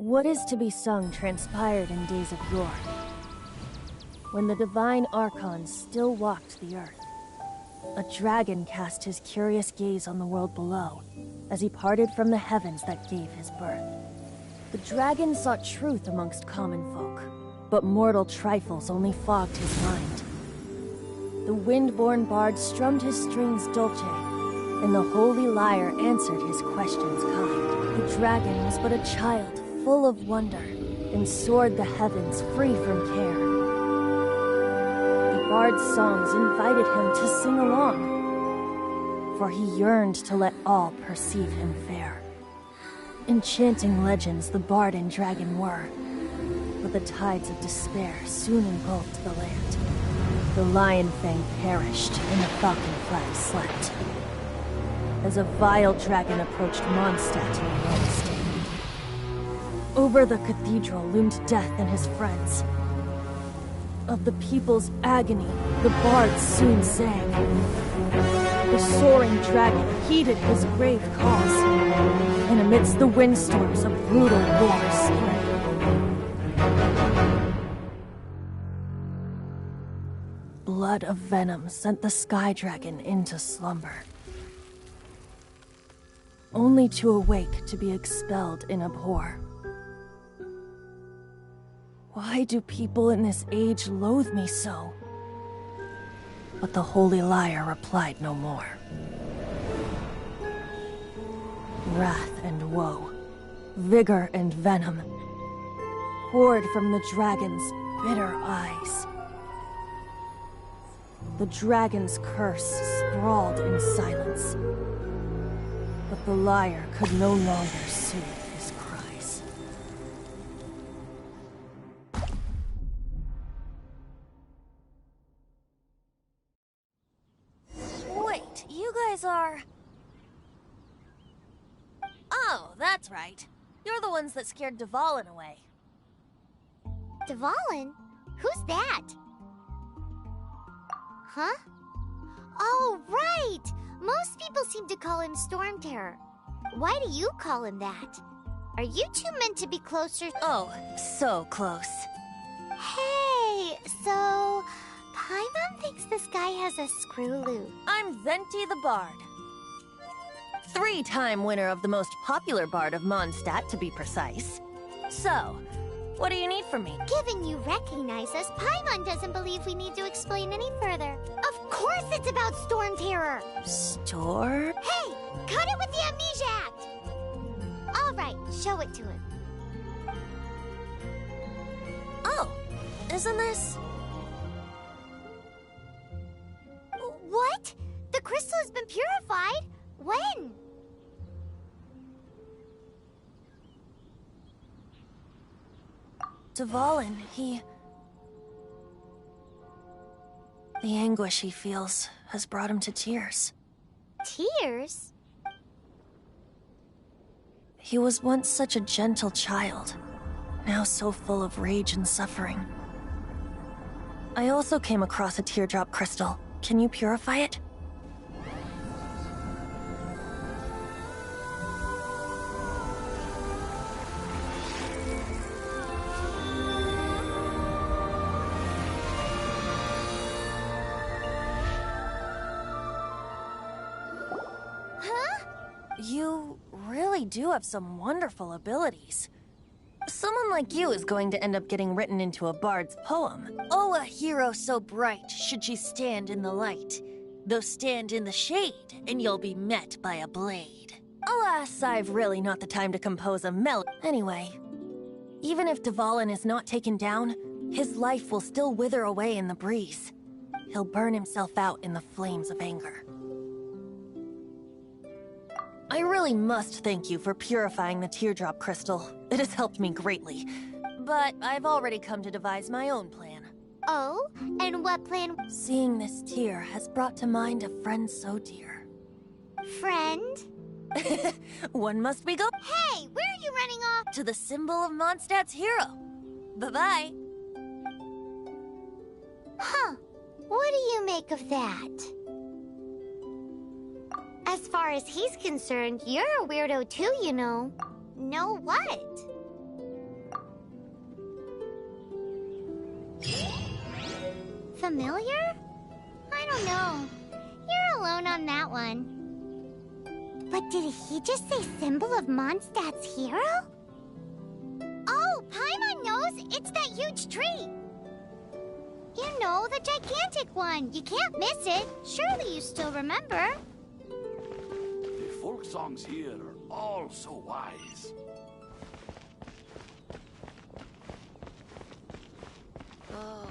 What is to be sung transpired in days of yore, when the divine archons still walked the earth. A dragon cast his curious gaze on the world below, as he parted from the heavens that gave his birth. The dragon sought truth amongst common folk, but mortal trifles only fogged his mind. The wind-born bard strummed his strings dolce, and the holy lyre answered his questions kind. The dragon was but a child, full of wonder, and soared the heavens free from care. The bard's songs invited him to sing along, for he yearned to let all perceive him fair. Enchanting legends the bard and dragon were, but the tides of despair soon engulfed the land. The lion fang perished, and the falcon flag slept, as a vile dragon approached Mondstadt in a red stand. Over the cathedral loomed death and his friends. Of the people's agony, the bards soon sang. The soaring dragon heeded his grave calls, and amidst the windstorms a brutal war spread. Blood of venom sent the sky dragon into slumber, only to awake to be expelled in abhor. Why do people in this age loathe me so? But the holy lyre replied no more. Wrath and woe, vigor and venom, poured from the dragon's bitter eyes. The dragon's curse sprawled in silence, but the lyre could no longer soothe his cries. Wait, you guys are... Oh, that's right. You're the ones that scared Dvalin away. Dvalin? Who's that? Huh? Oh, right! Most people seem to call him Storm Terror. Why do you call him that? Are you two meant to be closer? Oh, so close. Hey, so... Paimon thinks this guy has a screw loop. I'm Venti the Bard. 3-time winner of the most popular bard of Mondstadt, to be precise. So, what do you need from me? Given you recognize us, Paimon doesn't believe we need to explain any further. Of course it's about Storm Terror! Storm? Hey! Cut it with the Amnesia Act! Alright, show it to him. Oh, isn't this... What? The crystal has been purified? When? Dvalin, he... The anguish he feels has brought him to tears. tears? He was once such a gentle child, now so full of rage and suffering. I also came across a teardrop crystal. Can you purify it? You really do have some wonderful abilities. Someone like you is going to end up getting written into a bard's poem. Oh, a hero so bright should she stand in the light. Though stand in the shade, and you'll be met by a blade. Alas, I've really not the time to compose a melody. Anyway, even if Dvalin is not taken down, his life will still wither away in the breeze. He'll burn himself out in the flames of anger. I really must thank you for purifying the teardrop crystal. It has helped me greatly. But I've already come to devise my own plan. Oh? And what plan? Seeing this tear has brought to mind a friend so dear. Friend? One must be go- Hey, where are you running off? to the symbol of Mondstadt's hero. Bye-bye. Huh. What do you make of that? As far as he's concerned, you're a weirdo too, you know. Know what? Familiar? I don't know. You're alone on that one. But did he just say symbol of Mondstadt's hero? Oh, Paimon knows! It's that huge tree! You know, the gigantic one. You can't miss it. Surely you still remember. The folk songs here are all so wise. Oh,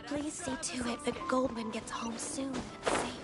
Please see to it that Goldman gets home soon and safe.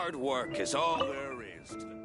Hard work is all there is to the...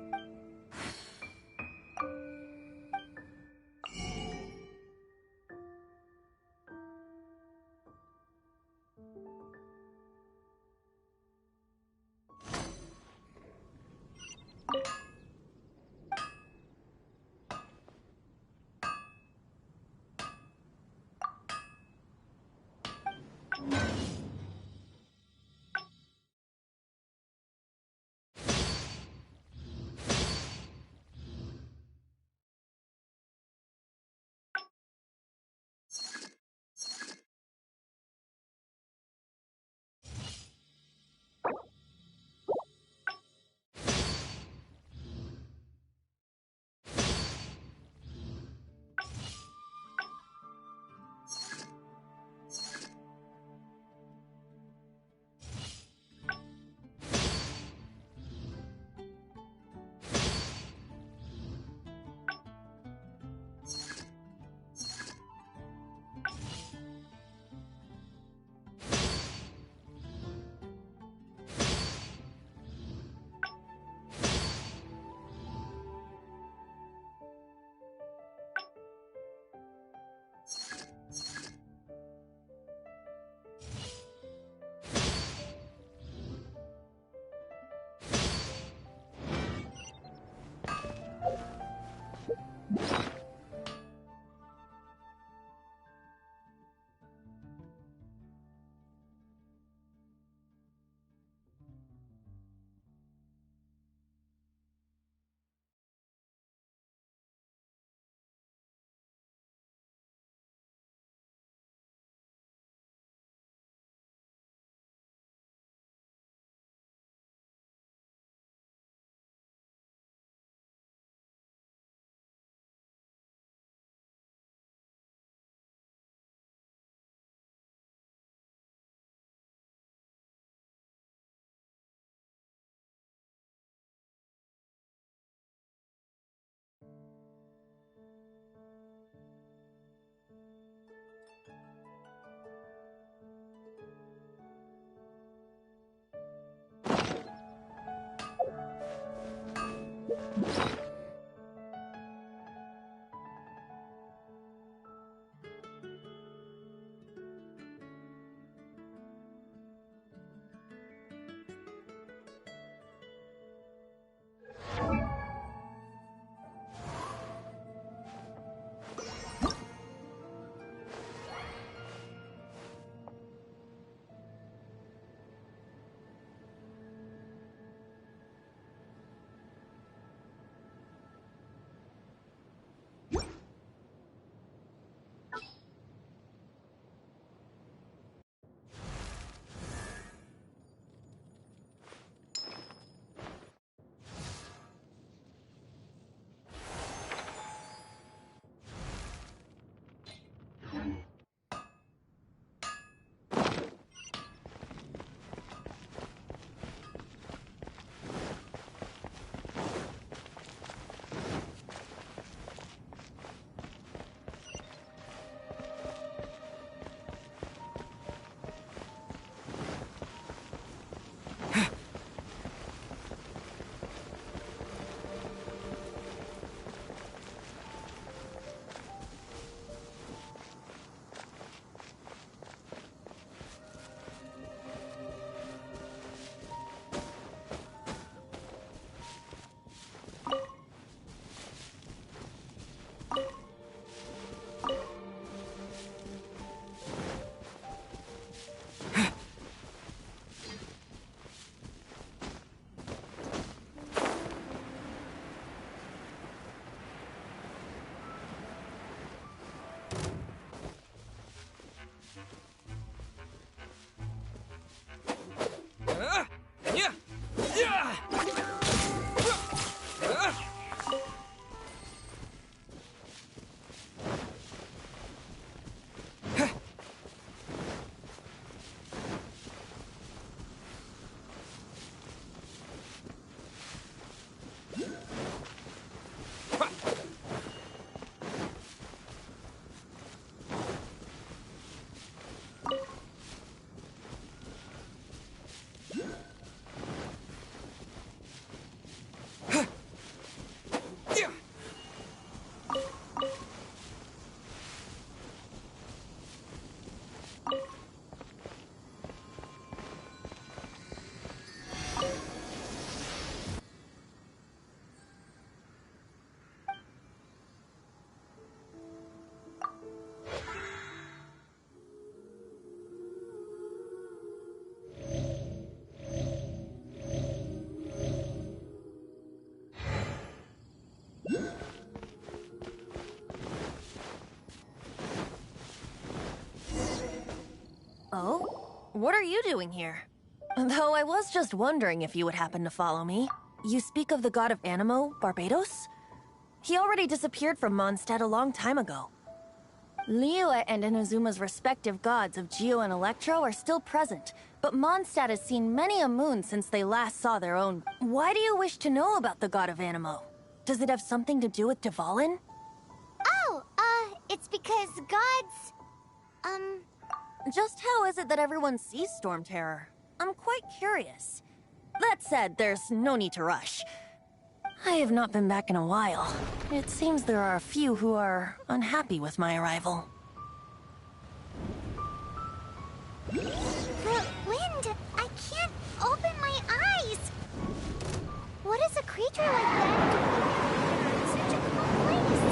What are you doing here? Though I was just wondering if you would happen to follow me. You speak of the god of Animo, Barbados? He already disappeared from Mondstadt a long time ago. Liyue and Inazuma's respective gods of Geo and Electro are still present, but Mondstadt has seen many a moon since they last saw their own. Why do you wish to know about the god of Animo? Does it have something to do with Dvalin? Oh, it's because gods... Just how is it that everyone sees Storm Terror? I'm quite curious. That said, there's no need to rush. I have not been back in a while. It seems there are a few who are unhappy with my arrival. The wind! I can't open my eyes! What is a creature like that doing in such a cold place?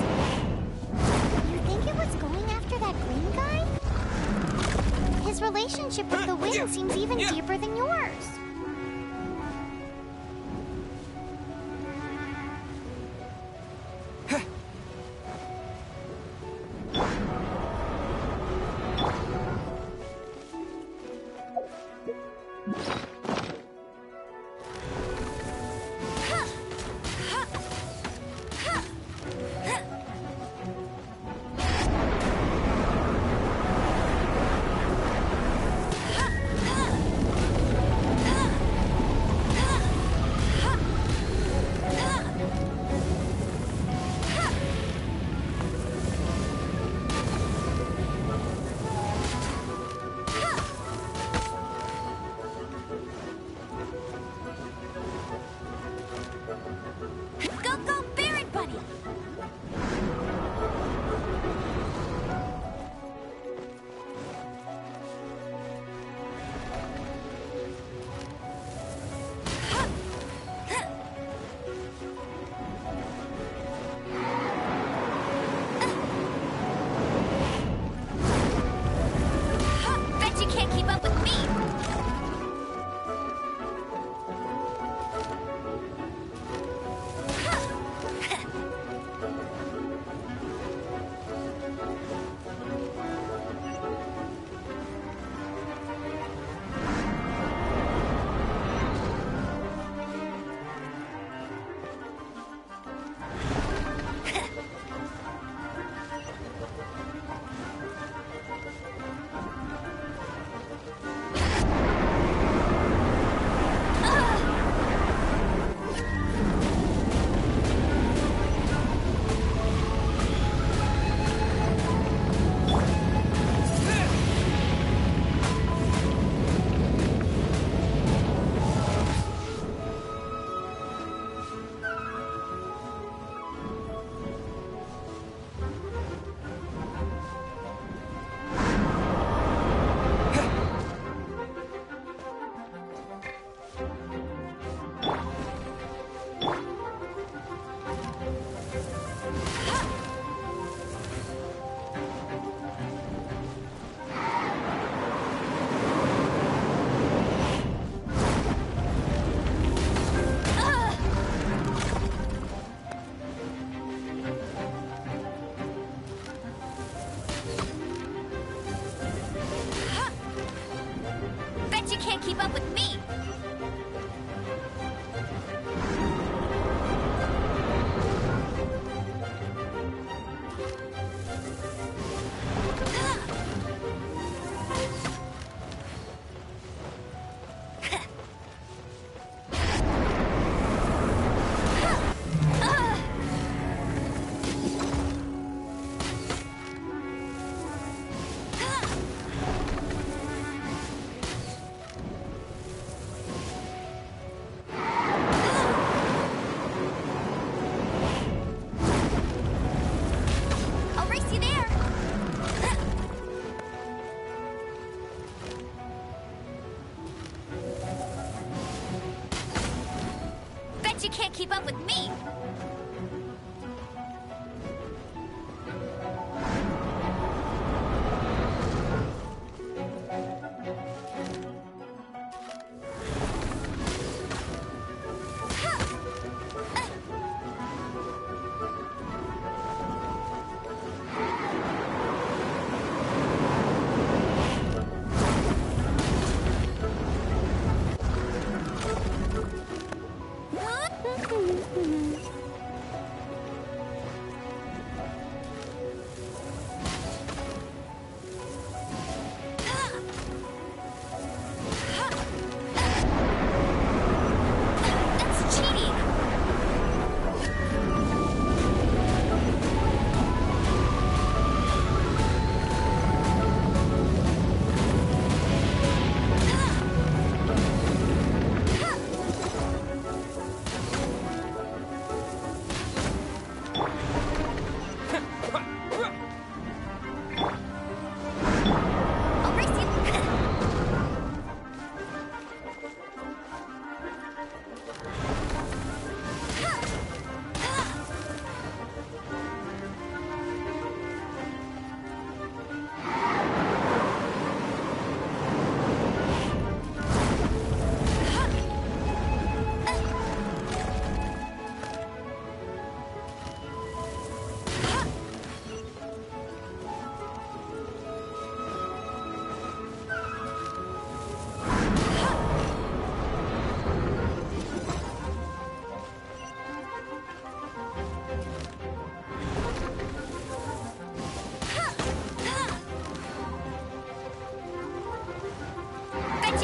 You think it was going after that green guy? His relationship with the wind seems even deeper than yours. Keep up with me! You can't keep up with me!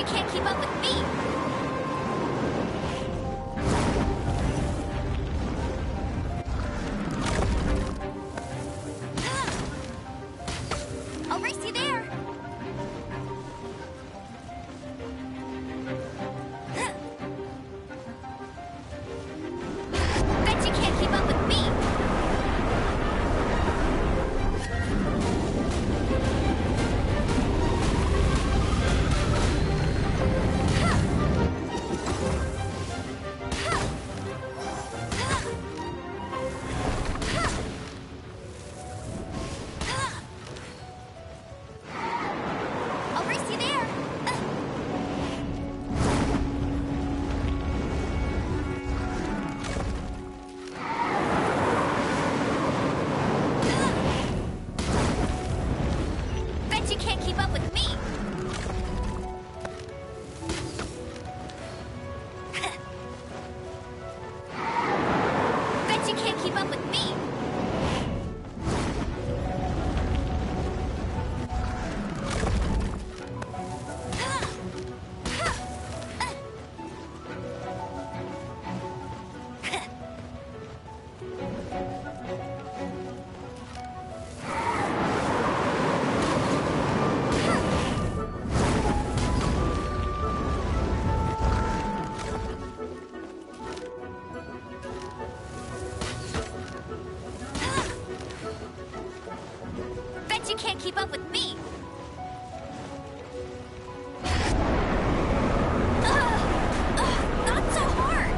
you can't keep up with me! I'll race you there! Bet you can't keep up with me! I'll race you there! Bet you can't keep up with me! Bet you can't keep up with me! Bet you can't keep up with me! Not so hard!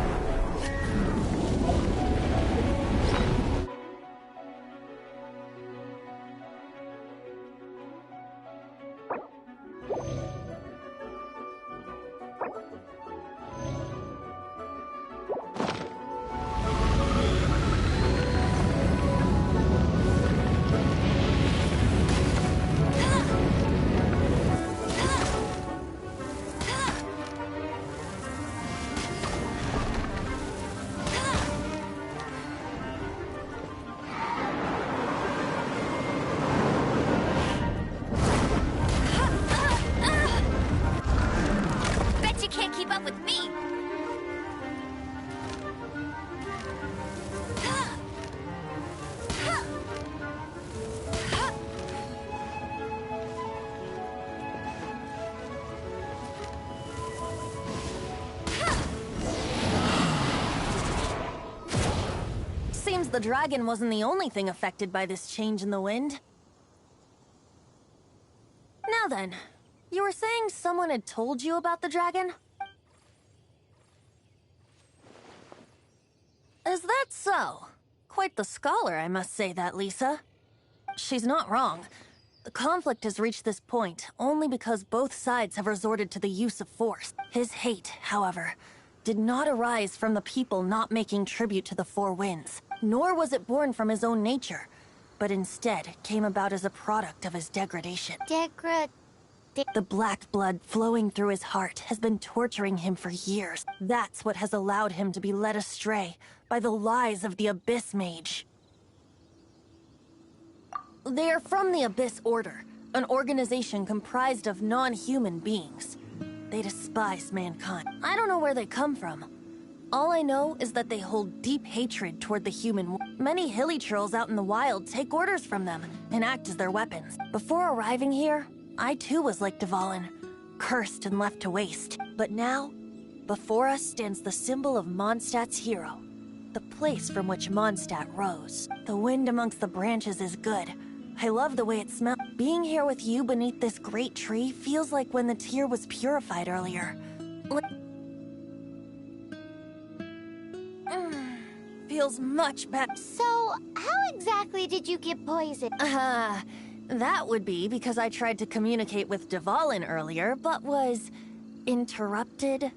Bet you can't keep up with me! Seems the dragon wasn't the only thing affected by this change in the wind. Now then, you were saying someone had told you about the dragon? Is that so? Quite the scholar, I must say that, Lisa. She's not wrong. The conflict has reached this point only because both sides have resorted to the use of force. His hate, however, did not arise from the people not making tribute to the Four Winds, nor was it born from his own nature, but instead came about as a product of his degradation. The black blood flowing through his heart has been torturing him for years. That's what has allowed him to be led astray by the lies of the Abyss Mage. They are from the Abyss Order, an organization comprised of non-human beings. They despise mankind. I don't know where they come from. All I know is that they hold deep hatred toward the human. Many hilly trolls out in the wild take orders from them and act as their weapons. Before arriving here, I too was like Dvalin, cursed and left to waste. But now, before us stands the symbol of Mondstadt's hero, the place from which Mondstadt rose. The wind amongst the branches is good. I love the way it smells. Being here with you beneath this great tree feels like when the tear was purified earlier. Feels much better. So, how exactly did you get poisoned? That would be because I tried to communicate with Dvalin earlier, but was interrupted.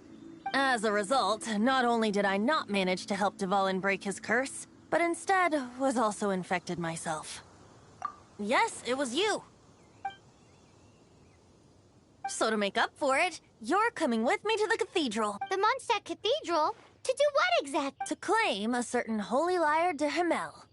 As a result, not only did I not manage to help Dvalin break his curse, but instead was also infected myself. Yes, it was you. So to make up for it, you're coming with me to the cathedral. The Mondstadt Cathedral? To do what exactly? To claim a certain holy lyre de Himmel.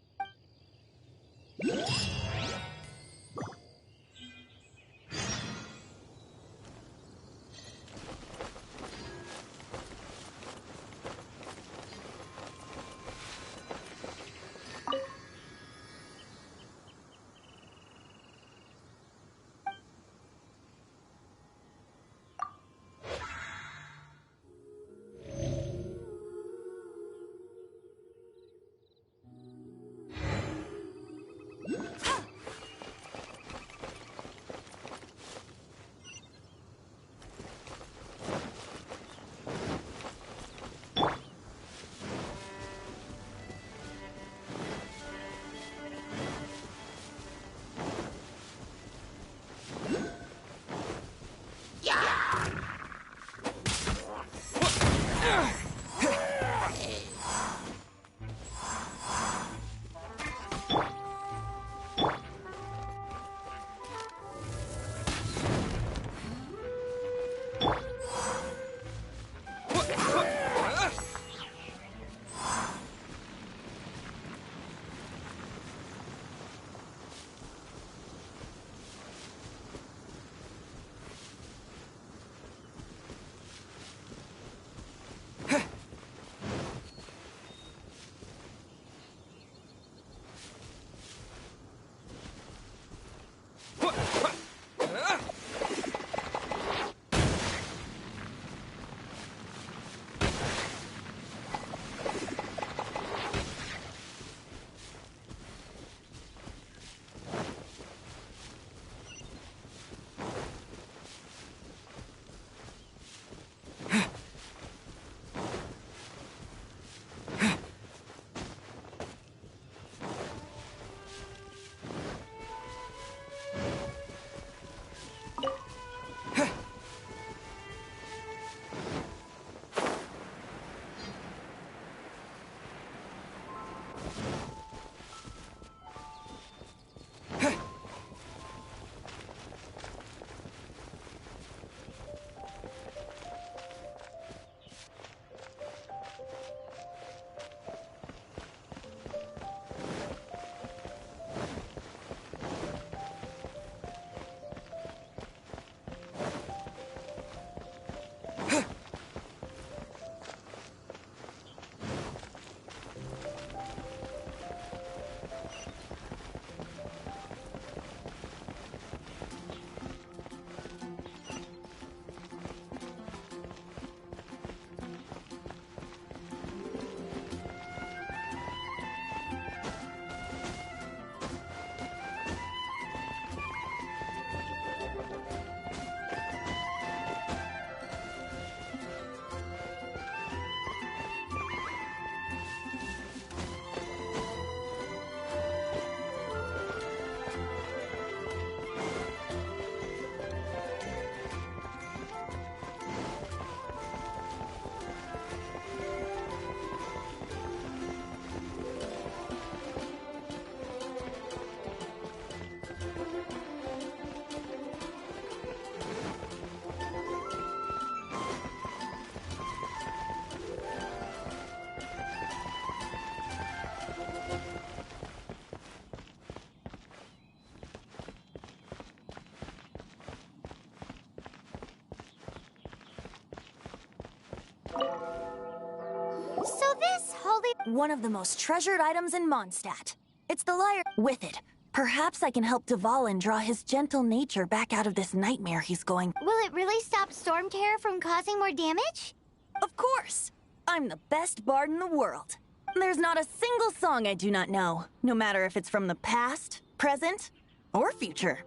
So this holy... One of the most treasured items in Mondstadt. It's the lyre. With it, perhaps I can help Dvalin draw his gentle nature back out of this nightmare he's going... Will it really stop Storm Terror from causing more damage? Of course! I'm the best bard in the world. There's not a single song I do not know, no matter if it's from the past, present, or future.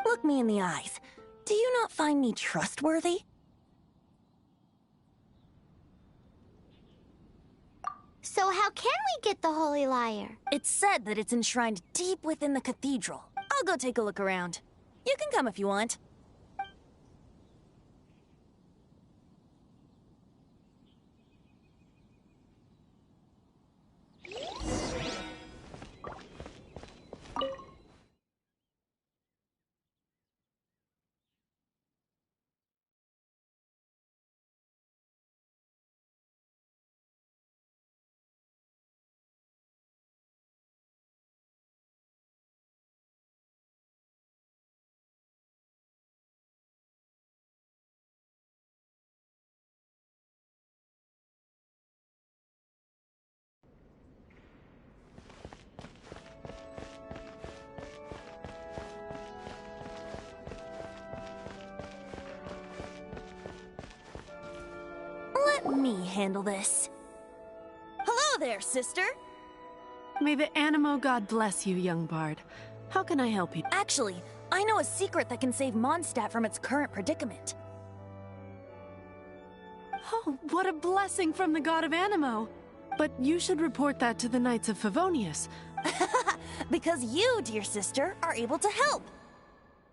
Look me in the eyes. Do you not find me trustworthy? So how can we get the Holy Lyre? It's said that it's enshrined deep within the cathedral. I'll go take a look around. You can come if you want. Let me handle this. Hello there, sister! May the Animo god bless you, young bard. How can I help you? Actually, I know a secret that can save Mondstadt from its current predicament. Oh, what a blessing from the god of Animo! But you should report that to the Knights of Favonius. Because you, dear sister, are able to help.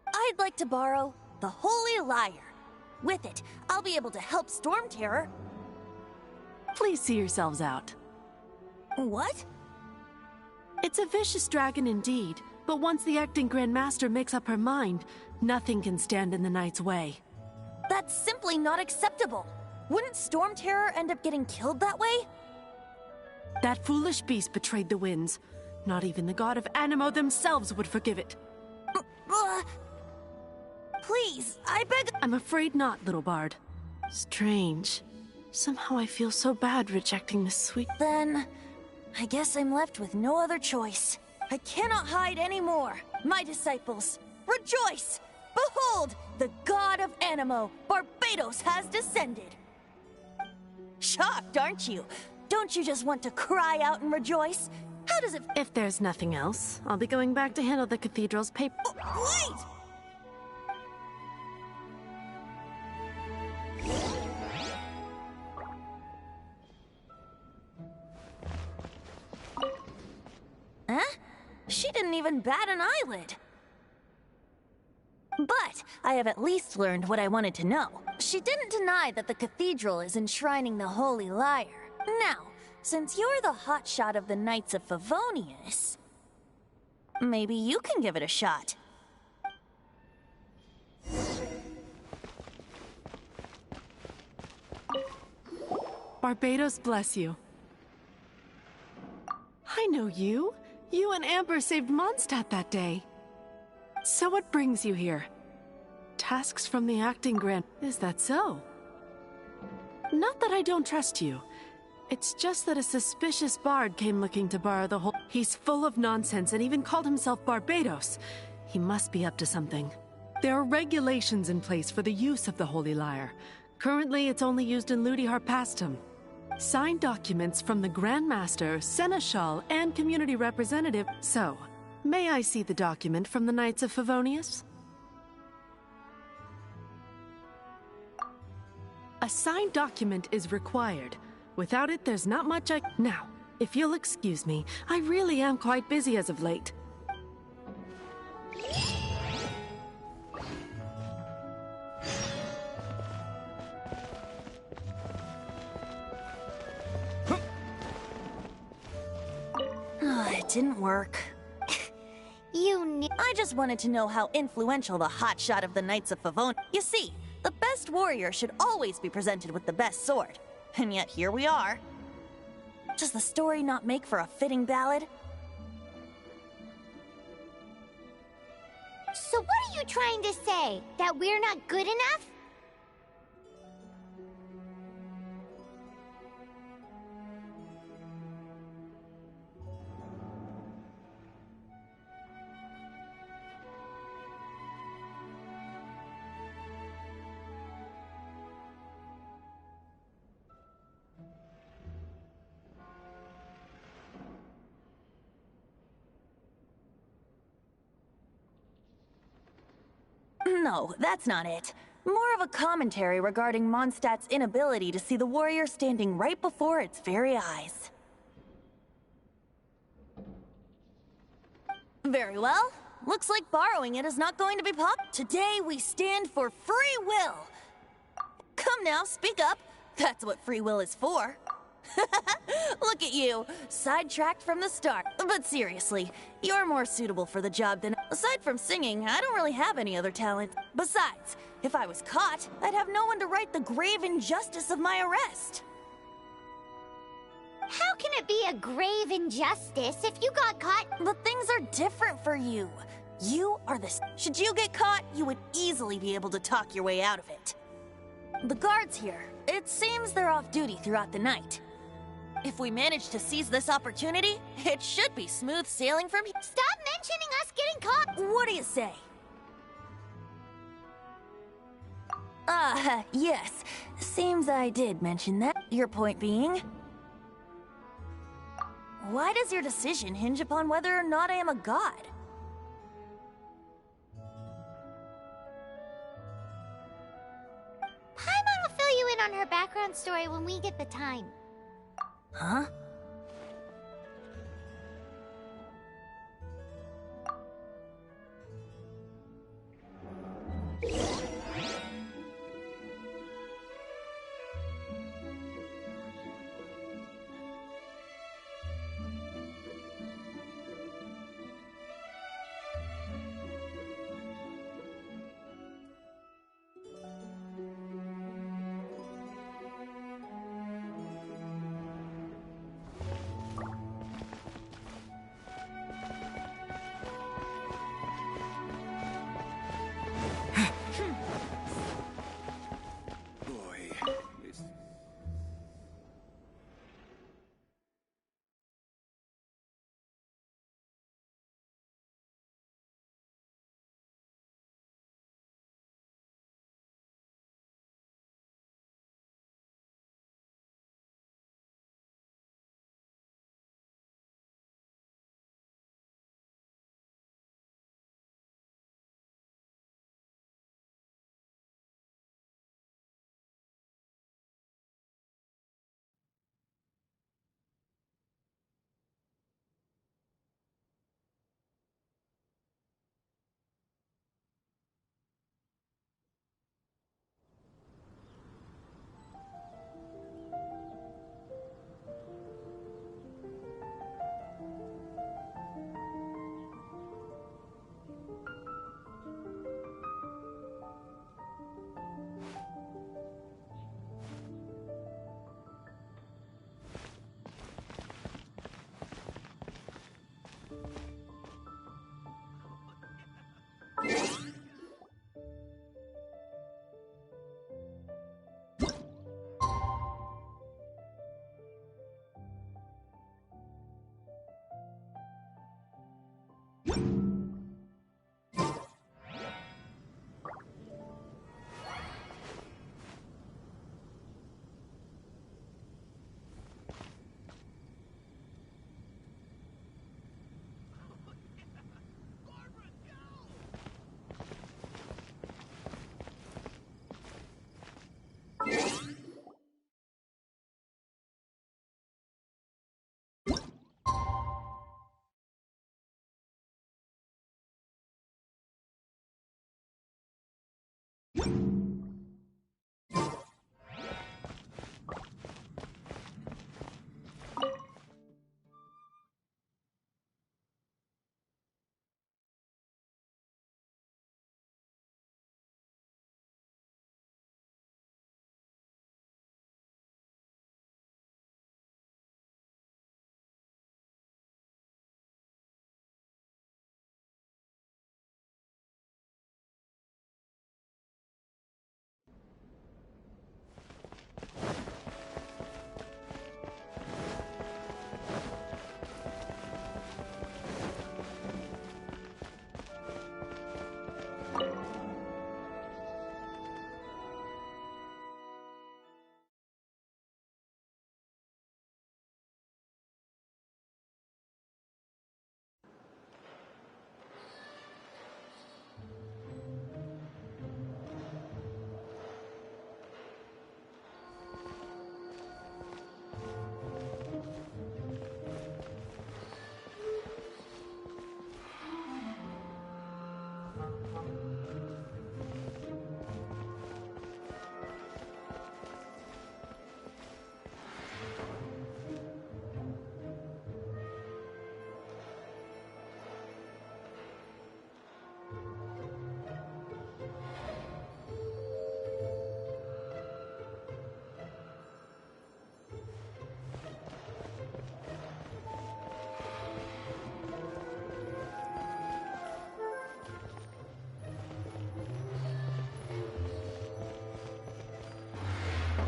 I'd like to borrow the Holy Lyre. With it, I'll be able to help Storm Terror. Please see yourselves out. What? It's a vicious dragon indeed, but once the acting Grand Master makes up her mind, nothing can stand in the Knight's way. That's simply not acceptable. Wouldn't Storm Terror end up getting killed that way? That foolish beast betrayed the winds. Not even the god of Animo themselves would forgive it. Please, I beg— I'm afraid not, little bard. Strange. Somehow I feel so bad rejecting this sweet— Then, I guess I'm left with no other choice. I cannot hide anymore. My disciples, rejoice! Behold, the god of Animo, Barbados, has descended. Shocked, aren't you? Don't you just want to cry out and rejoice? How does it— If there's nothing else, I'll be going back to handle the cathedral's paper— Wait! Huh? She didn't even bat an eyelid. But I have at least learned what I wanted to know. She didn't deny that the cathedral is enshrining the Holy Lyre. Now, since you're the hotshot of the Knights of Favonius, maybe you can give it a shot. Barbados bless you. I know you. You and Amber saved Mondstadt that day. So what brings you here? Tasks from the acting Grand— Is that so? Not that I don't trust you. It's just that a suspicious bard came looking to borrow the whole— He's full of nonsense and even called himself Barbados. He must be up to something. There are regulations in place for the use of the Holy Lyre. Currently, it's only used in Ludi Harpastum. Signed documents from the Grand Master, Seneschal, and community representative. So, may I see the document from the Knights of Favonius? A signed document is required. Without it, there's not much I— Now, if you'll excuse me, I really am quite busy as of late. It didn't work. I just wanted to know how influential the hotshot of the Knights of Favonius— You see, the best warrior should always be presented with the best sword. And yet here we are. Does the story not make for a fitting ballad? So what are you trying to say? That we're not good enough? No, that's not it. More of a commentary regarding Mondstadt's inability to see the warrior standing right before its very eyes. Very well. Looks like borrowing it is not going to be Today we stand for free will. Come now, speak up. That's what free will is for. Look at you, sidetracked from the start. But seriously, you're more suitable for the job than... Aside from singing, I don't really have any other talent. Besides, if I was caught, I'd have no one to right the grave injustice of my arrest. How can it be a grave injustice if you got caught? But things are different for you. You are the... Should you get caught, you would easily be able to talk your way out of it. The guards here, it seems they're off duty throughout the night. If we manage to seize this opportunity, it should be smooth sailing from here. Stop mentioning us getting caught! What do you say? Yes. Seems I did mention that. Your point being? Why does your decision hinge upon whether or not I am a god? Paimon will fill you in on her background story when we get the time. Huh?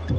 Who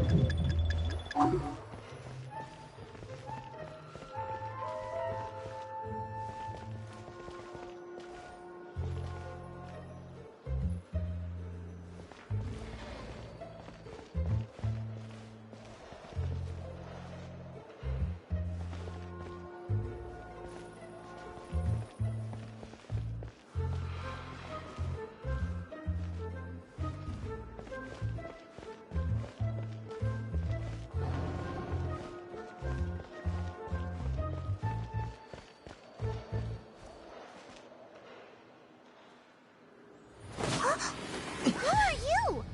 are you?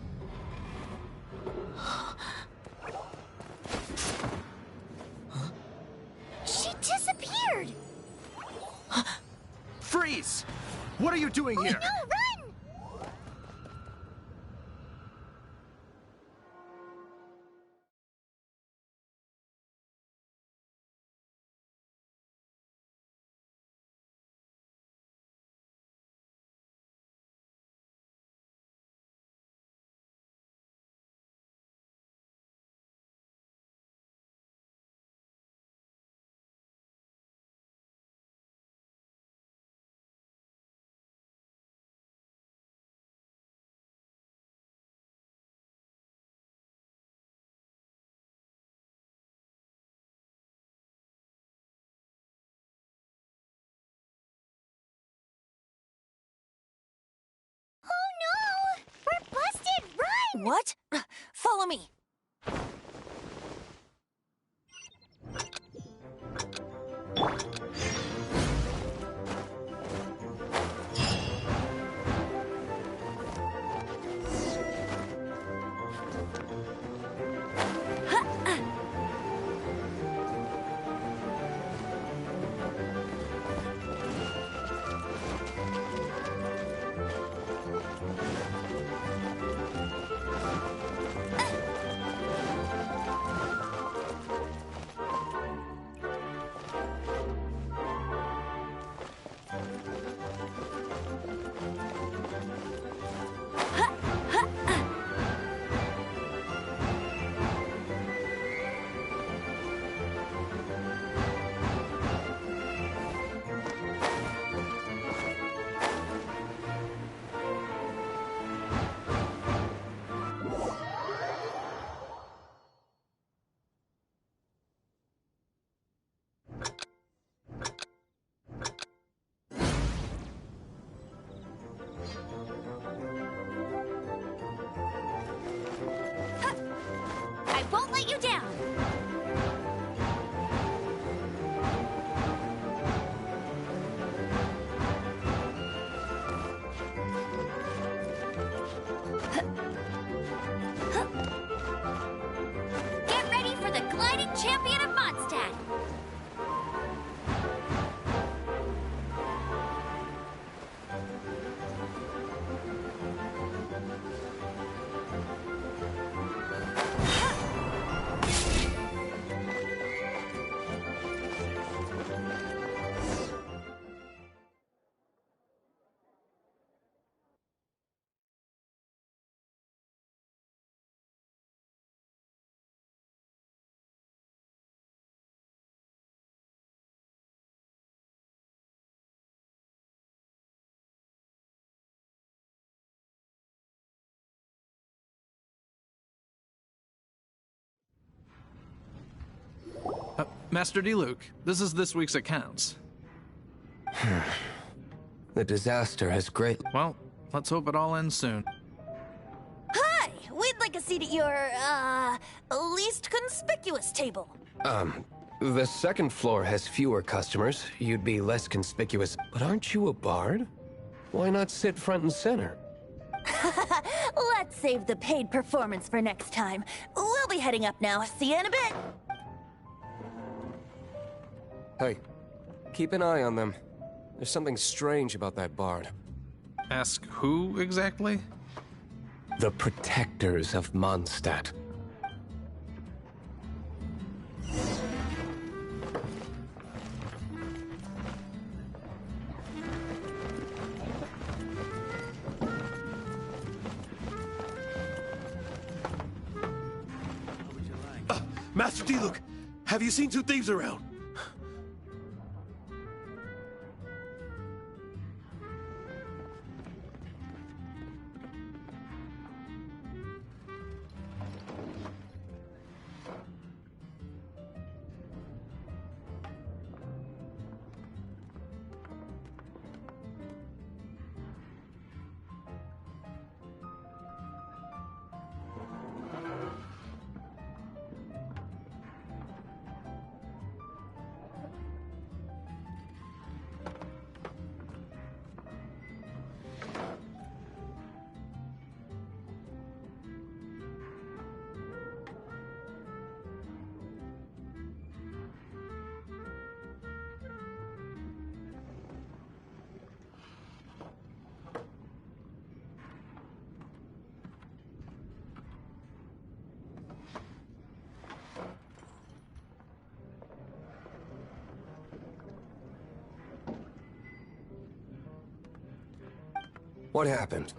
She disappeared! Freeze! What are you doing here? No, run! Oh no! We're busted! Run! What? Follow me. I won't let you down. Get ready for the gliding champion of Mondstadt. Master D-Luke, this is this week's accounts. The disaster has great... Well, let's hope it all ends soon. Hi! We'd like a seat at your, least conspicuous table. The second floor has fewer customers. You'd be less conspicuous. But aren't you a bard? Why not sit front and center? Let's save the paid performance for next time. We'll be heading up now. See you in a bit. Hey, keep an eye on them. There's something strange about that bard. Ask who exactly? The protectors of Mondstadt. Master Diluc, have you seen two thieves around? What happened?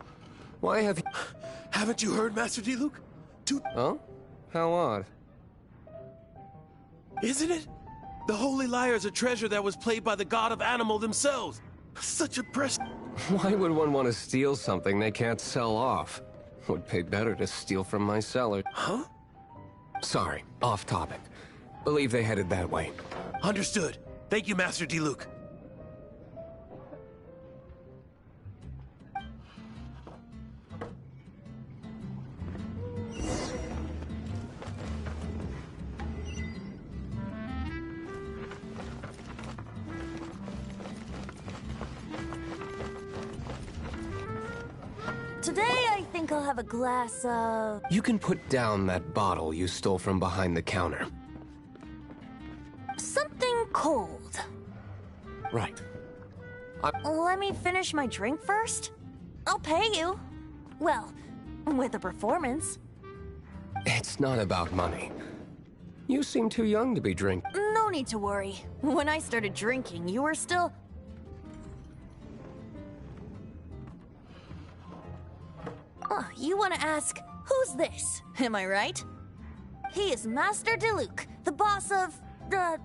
Why have you... Haven't you heard, Master Diluc? Oh? How odd. Isn't it? The Holy Lyre is a treasure that was played by the god of animal themselves. Such a press... Why would one want to steal something they can't sell off? Would pay better to steal from my cellar. Huh? Sorry, off topic. Believe they headed that way. Understood. Thank you, Master Diluc. Today, I think I'll have a glass of... You can put down that bottle you stole from behind the counter. something cold. Right. Let me finish my drink first. I'll pay you. Well, with a performance. It's not about money. You seem too young to be drinking. No need to worry. When I started drinking, you were still... You want to ask, who's this? Am I right? He is Master Diluc, the boss of... the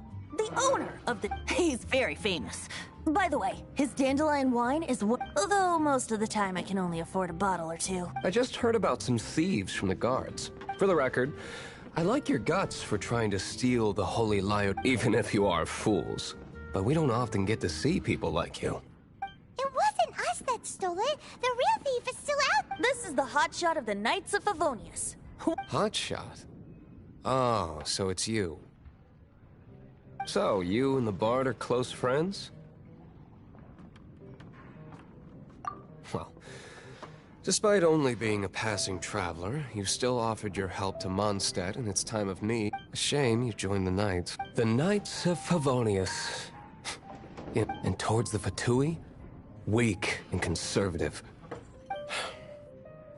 owner of the... He's very famous. By the way, his dandelion wine is although most of the time I can only afford a bottle or two. I just heard about some thieves from the guards. For the record, I like your guts for trying to steal the Holy Lyre, even if you are fools. But we don't often get to see people like you. It wasn't us that stole it. The real thief is still out. This is the hotshot of the Knights of Favonius. Hotshot? Oh, so it's you. So, you and the Bard are close friends? Well, despite only being a passing traveler, you still offered your help to Mondstadt in its time of need. A shame you joined the Knights. The Knights of Favonius. And towards the Fatui? Weak and conservative.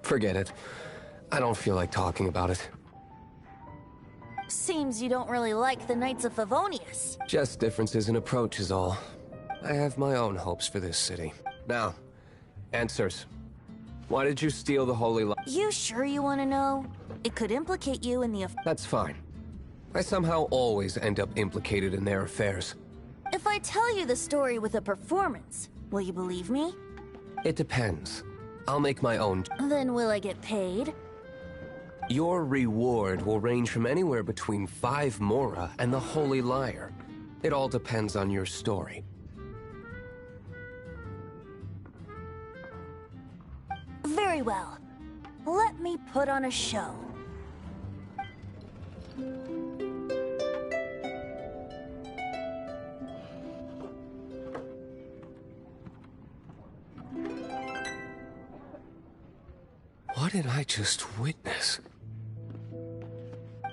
Forget it. I don't feel like talking about it. Seems you don't really like the Knights of Favonius. Just differences in approach is all. I have my own hopes for this city. Now, answers. Why did you steal the Holy Lyre? You sure you want to know? It could implicate you in the... That's fine. I somehow always end up implicated in their affairs. If I tell you the story with a performance, will you believe me? It depends. I'll make my own... Then will I get paid? Your reward will range from anywhere between 5 Mora and the Holy Lyre. It all depends on your story. Very well. Let me put on a show. What did I just witness?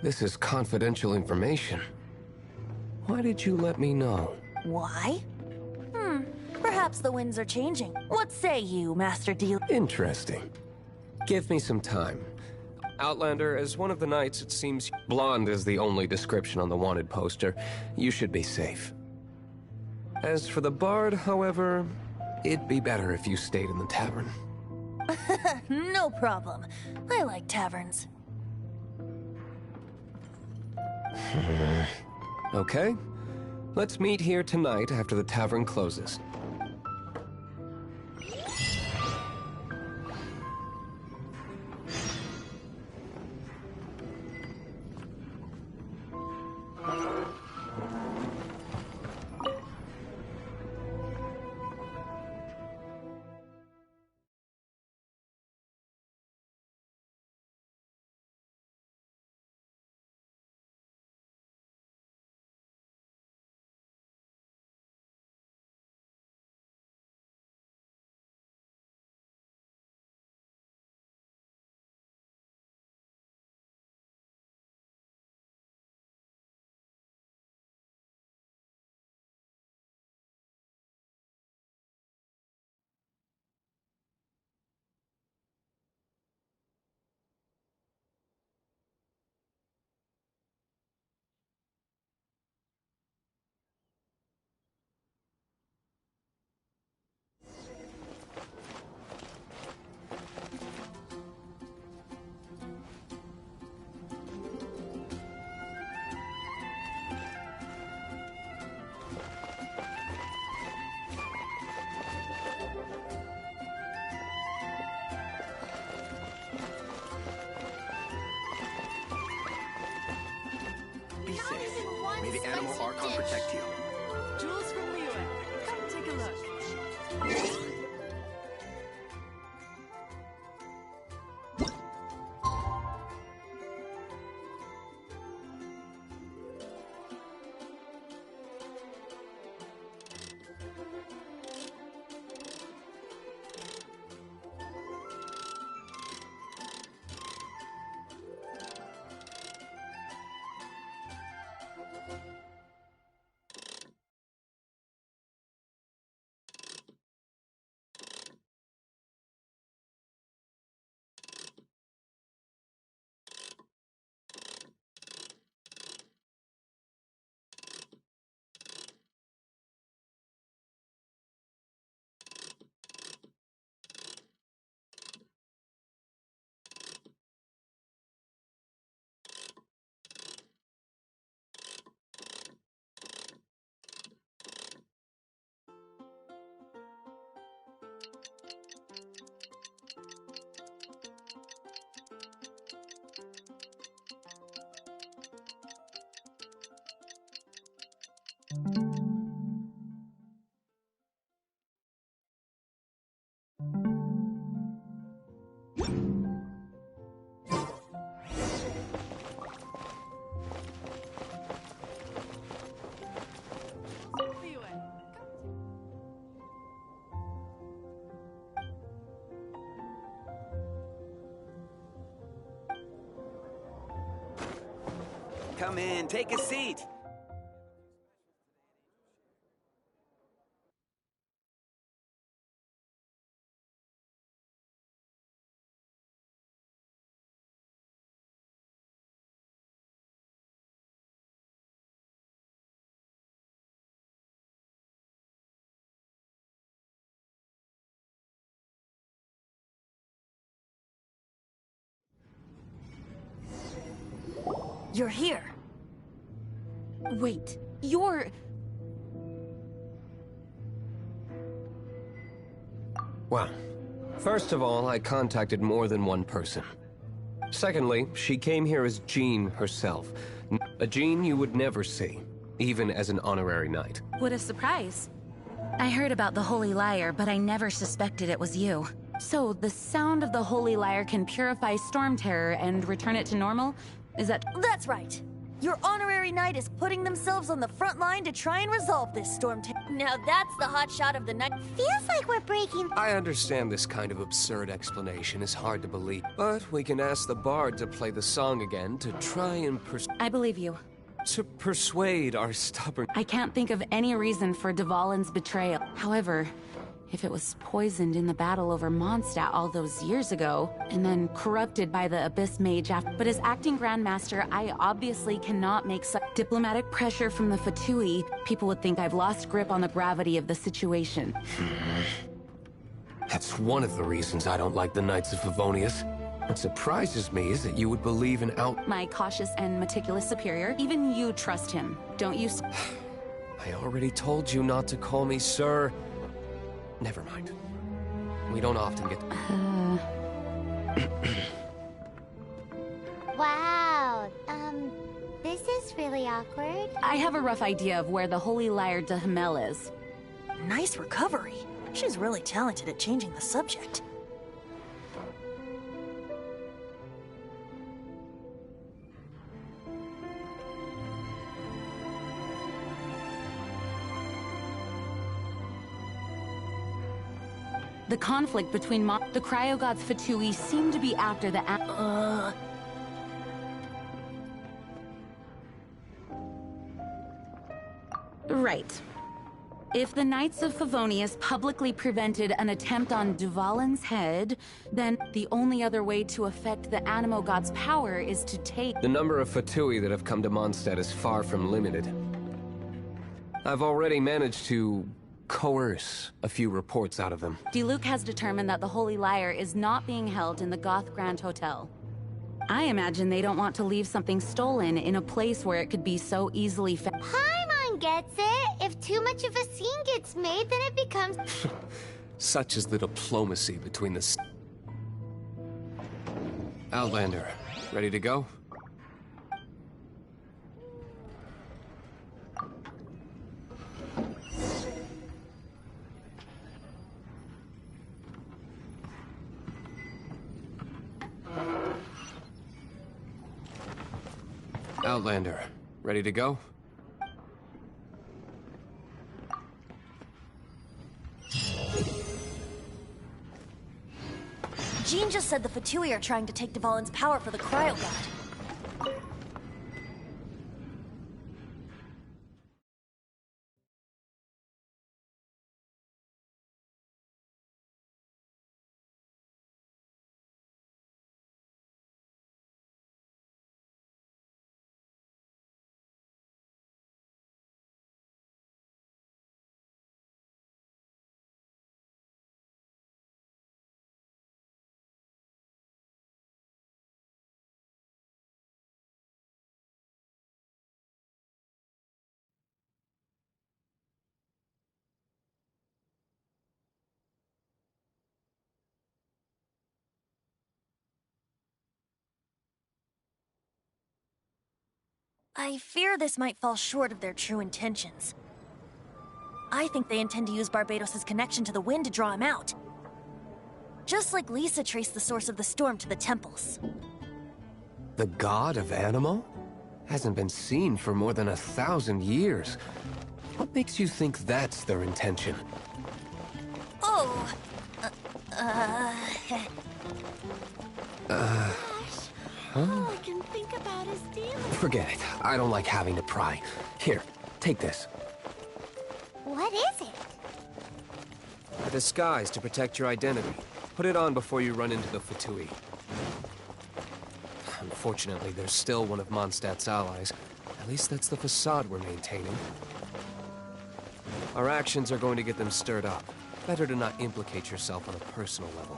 This is confidential information. Why did you let me know? Why? Perhaps the winds are changing. What say you, Master Diluc? Interesting. Give me some time. Outlander, as one of the knights, it seems blonde is the only description on the wanted poster. You should be safe. As for the bard, however, it'd be better if you stayed in the tavern. No problem. I like taverns. Okay. Let's meet here tonight after the tavern closes. Be safe. May the animal Archon protect you. Jules from Liyue. Come take a look. Come in, take a seat. You're here. Wait, you're... Well, first of all, I contacted more than one person. Secondly, she came here as Jean herself. A Jean you would never see, even as an honorary knight. What a surprise. I heard about the Holy Lyre, but I never suspected it was you. So, the sound of the Holy Lyre can purify Storm Terror and return it to normal? Is that... That's right. Your honorary knight is putting themselves on the front line to try and resolve this storm. Now that's the hot shot of the night. Feels like we're breaking... I understand this kind of absurd explanation is hard to believe, but we can ask the bard to play the song again to try and I believe you. To persuade our stubborn... I can't think of any reason for Dvalin's betrayal. However, if it was poisoned in the battle over Mondstadt all those years ago, and then corrupted by the Abyss Mage after... But as acting Grandmaster, I obviously cannot make such diplomatic pressure from the Fatui. People would think I've lost grip on the gravity of the situation. That's one of the reasons I don't like the Knights of Favonius. What surprises me is that you would believe in My cautious and meticulous superior. Even you trust him, don't you? I already told you not to call me sir. Never mind. We don't often get... Wow, this is really awkward. I have a rough idea of where the Holy Liar de Hamel is. Nice recovery. She's really talented at changing the subject. The conflict between the cryogods Fatui seem to be after the Right. If the Knights of Favonius publicly prevented an attempt on Duvalin's head, then the only other way to affect the Animo God's power is to take... The number of Fatui that have come to Mondstadt is far from limited. I've already managed to coerce a few reports out of them. Diluc has determined that the Holy Liar is not being held in the Goth Grand Hotel. I imagine they don't want to leave something stolen in a place where it could be so easily Paimon gets it. If too much of a scene gets made, then it becomes... Such is the diplomacy between the... Outlander, ready to go? Outlander, ready to go? Jean just said the Fatui are trying to take Duvalin's power for the Cryo God. I fear this might fall short of their true intentions. I think they intend to use Barbados' connection to the wind to draw him out. Just like Lisa traced the source of the storm to the temples. The god of Animo? Hasn't been seen for more than 1,000 years. What makes you think that's their intention? Oh! All I can think about is dealing. Forget it. I don't like having to pry. Here, take this. What is it? A disguise to protect your identity. Put it on before you run into the Fatui. Unfortunately, there's still one of Mondstadt's allies. At least that's the facade we're maintaining. Our actions are going to get them stirred up. Better to not implicate yourself on a personal level.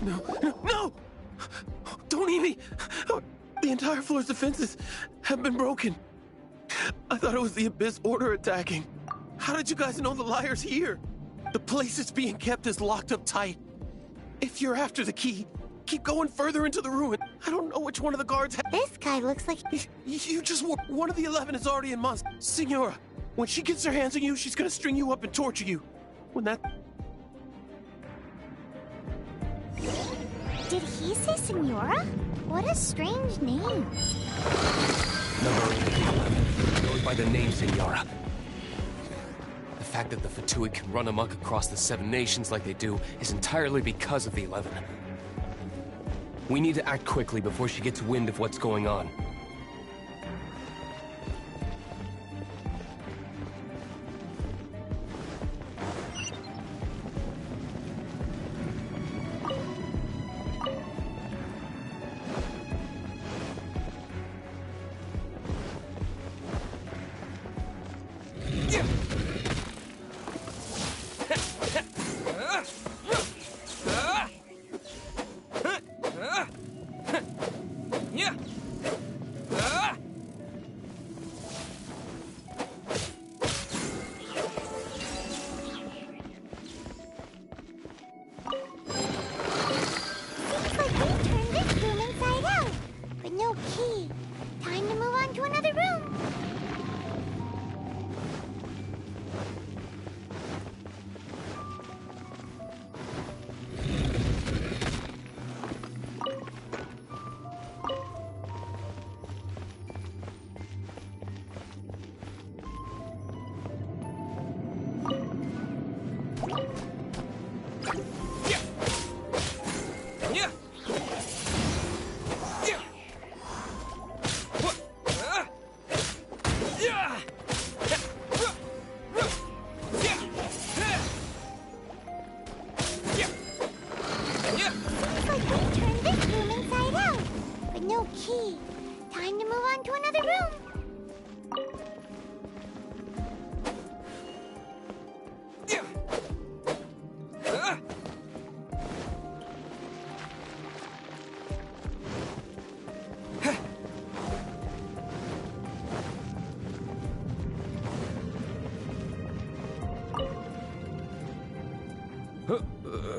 No! Don't eat me! The entire floor's defenses have been broken. I thought it was the Abyss Order attacking. How did you guys know the liar's here? The place it's being kept is locked up tight. If you're after the key, keep going further into the ruin. I don't know which one of the guards This guy looks like... You just... One of the 11 is already in Mons. Signora, when she gets her hands on you, she's gonna string you up and torture you. When that... Did he say Senora? What a strange name. Number 11 goes by the name Senora. The fact that the Fatui can run amok across the 7 nations like they do is entirely because of the 11. We need to act quickly before she gets wind of what's going on.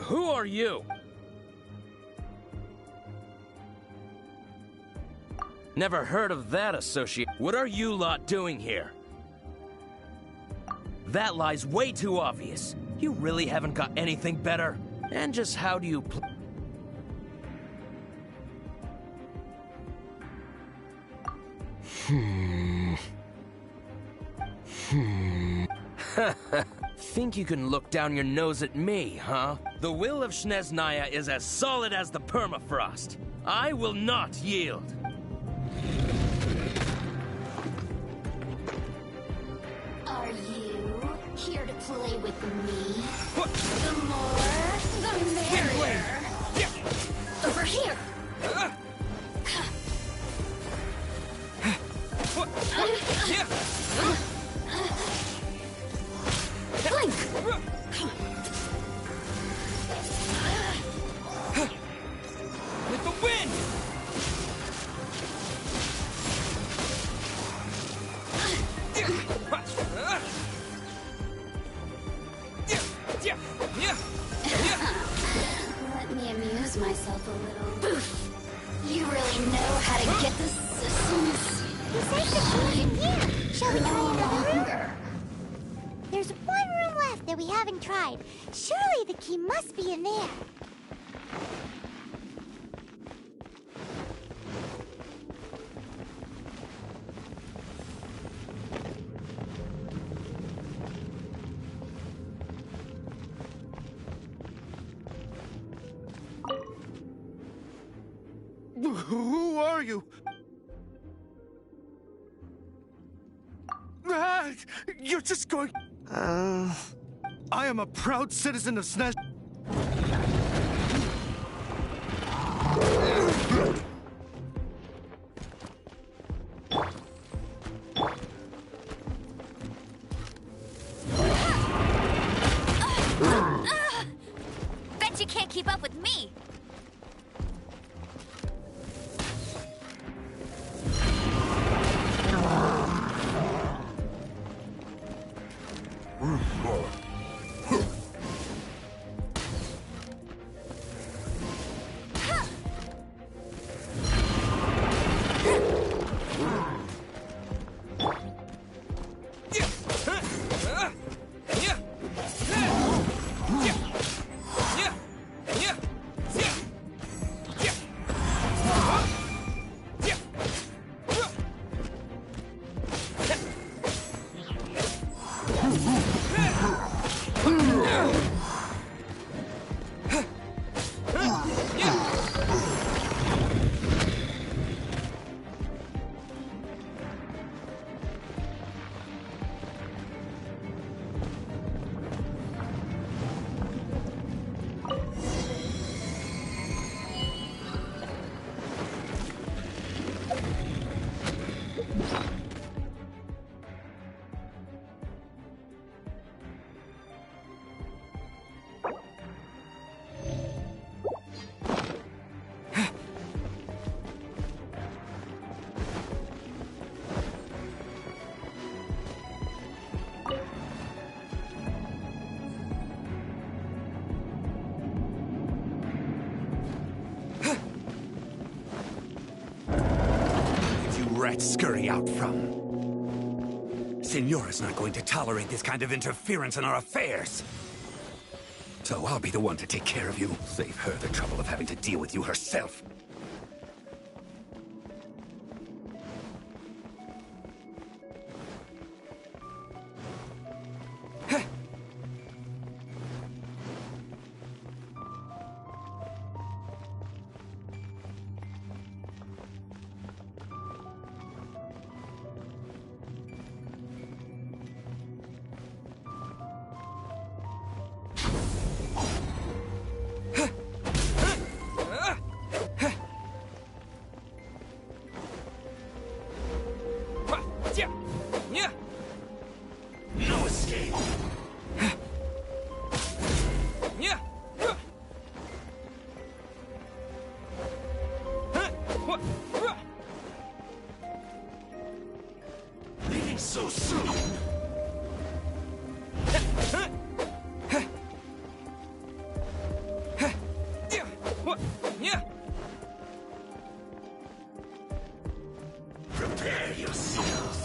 Who are you? Never heard of that associate. What are you lot doing here? That lie's way too obvious. You really haven't got anything better? And just how do you Think you can look down your nose at me, huh? The will of Snezhnaya is as solid as the permafrost. I will not yield. Are you here to play with me? The more, the merrier. Over here. Blink. With the wind! Let me amuse myself a little. You really know how to get the systems. Besides the key in here, shall we try another room? There's one room left that we haven't tried. Surely the key must be in there. Who are you? You're just going... I am a proud citizen of Snesh... Bet you can't keep up with me. might scurry out from. Signora's not going to tolerate this kind of interference in our affairs. So I'll be the one to take care of you. Save her the trouble of having to deal with you herself. No escape. Leaving so soon. Prepare yourselves.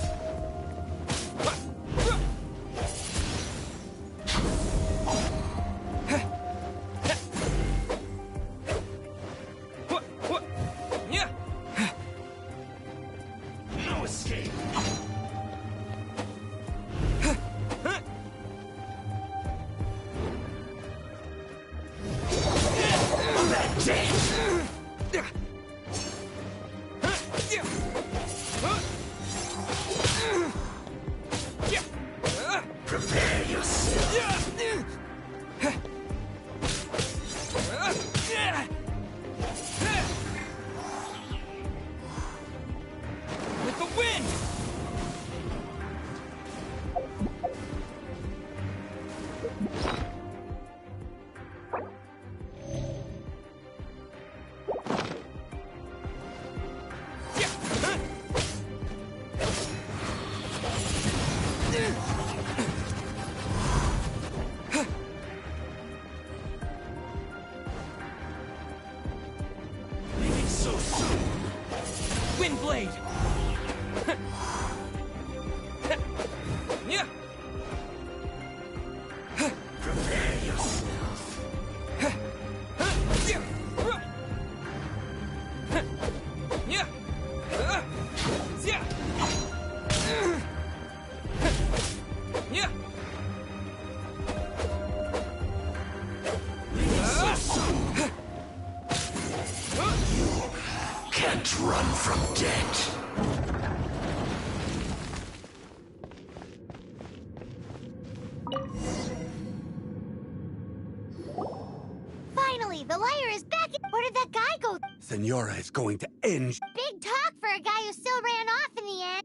No escape. That's it. Prepare yourself. With the wind! Leaving so soon. Wind blade! Prepare yourself. Leaving so soon. You can't run from death. Finally, the liar is back. Where did that guy go? Signora is going to end. Big talk for a guy who still ran off in the end.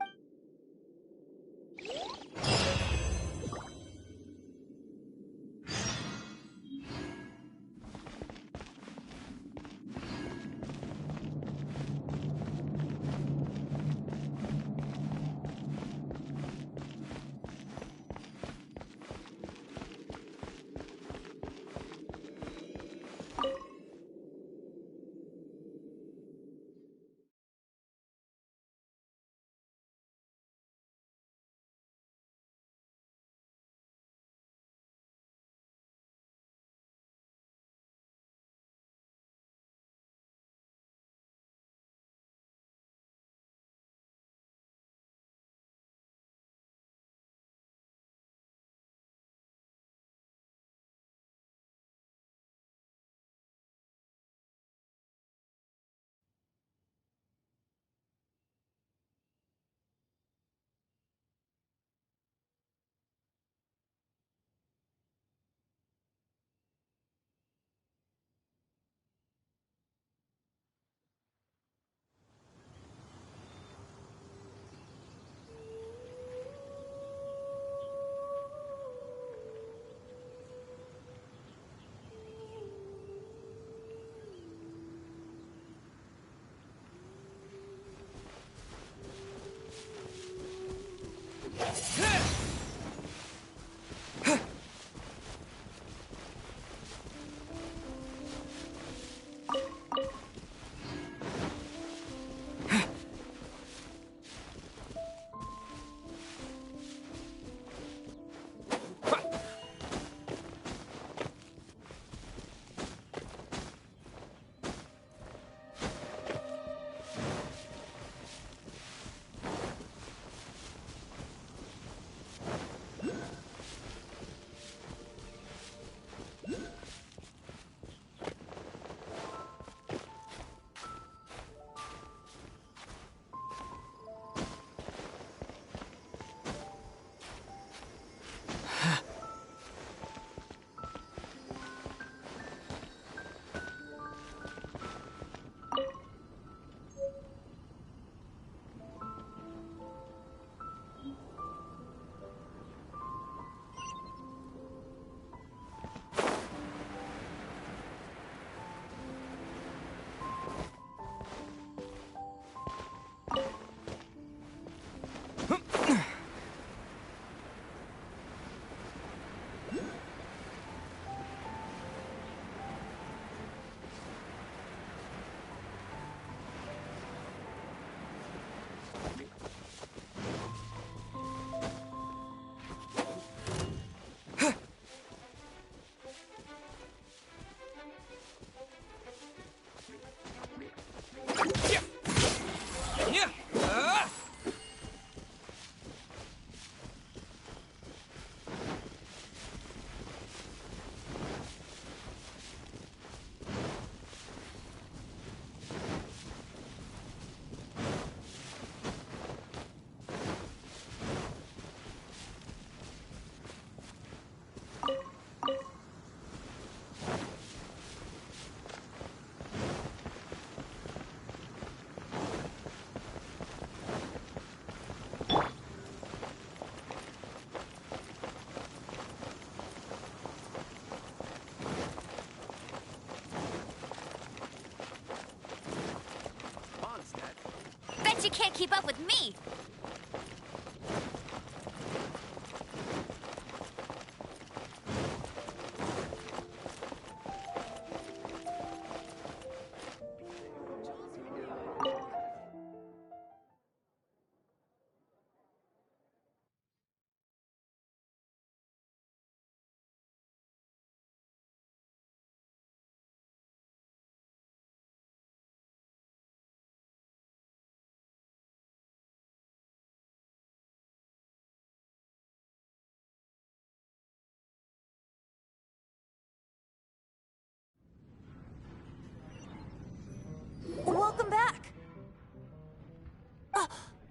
can't keep up with me! Welcome back!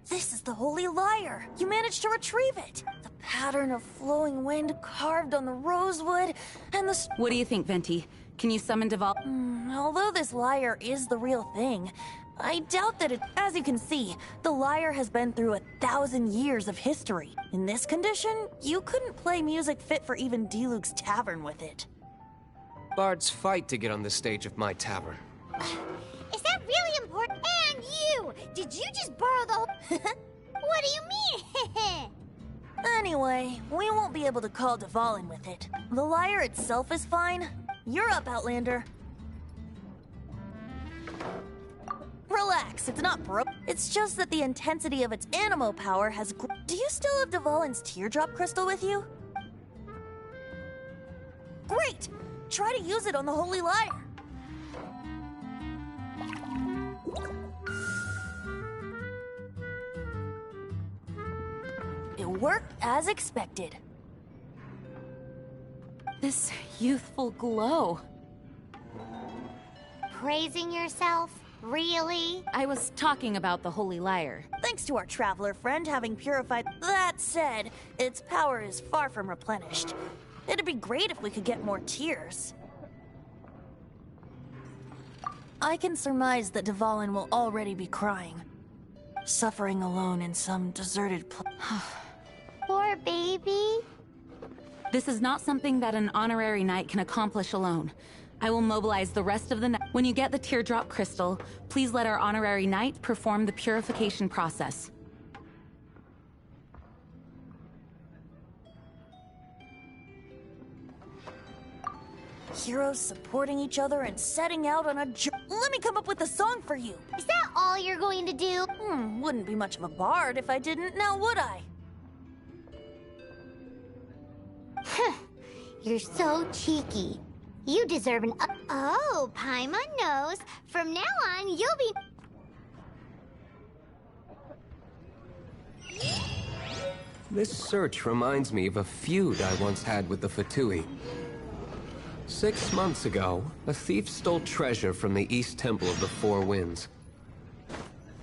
This is the Holy Lyre! You managed to retrieve it! The pattern of flowing wind carved on the rosewood, and the... What do you think, Venti? Can you summon Deval? Although this lyre is the real thing, I doubt that it... As you can see, the lyre has been through 1,000 years of history. In this condition, you couldn't play music fit for even Diluc's tavern with it. Bards fight to get on the stage of my tavern. Is that really important? And you! Did you just borrow the whole... What do you mean? Anyway, we won't be able to call Deval with it. The lyre itself is fine. You're up, Outlander. Relax, it's not broke. It's just that the intensity of its animo power has... Do you still have Devalin's teardrop crystal with you? Great! Try to use it on the Holy Lyre. It worked as expected. This youthful glow. Praising yourself? Really? I was talking about the Holy Lyre. Thanks to our traveler friend having purified... That said, its power is far from replenished. It'd be great if we could get more tears. I can surmise that Devalin will already be crying. Suffering alone in some deserted place. Poor baby. This is not something that an honorary knight can accomplish alone. I will mobilize the rest of the night. When you get the teardrop crystal, please let our honorary knight perform the purification process. Heroes supporting each other and setting out on a Let me come up with a song for you. Is that all you're going to do? Wouldn't be much of a bard if I didn't, now would I? You're so cheeky. You deserve an... Oh, Paimon knows. From now on, you'll be... This search reminds me of a feud I once had with the Fatui. 6 months ago, a thief stole treasure from the East Temple of the Four Winds.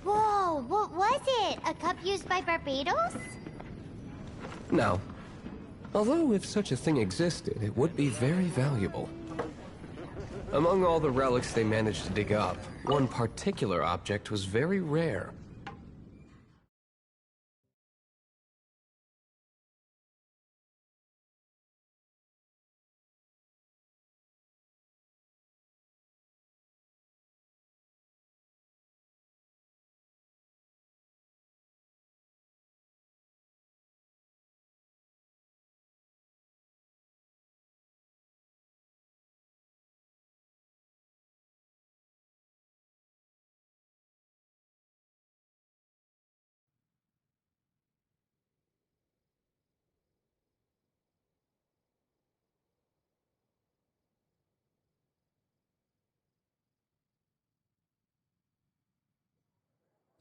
Whoa, what was it? A cup used by Barbados? No. Although if such a thing existed, it would be very valuable. Among all the relics they managed to dig up, one particular object was very rare.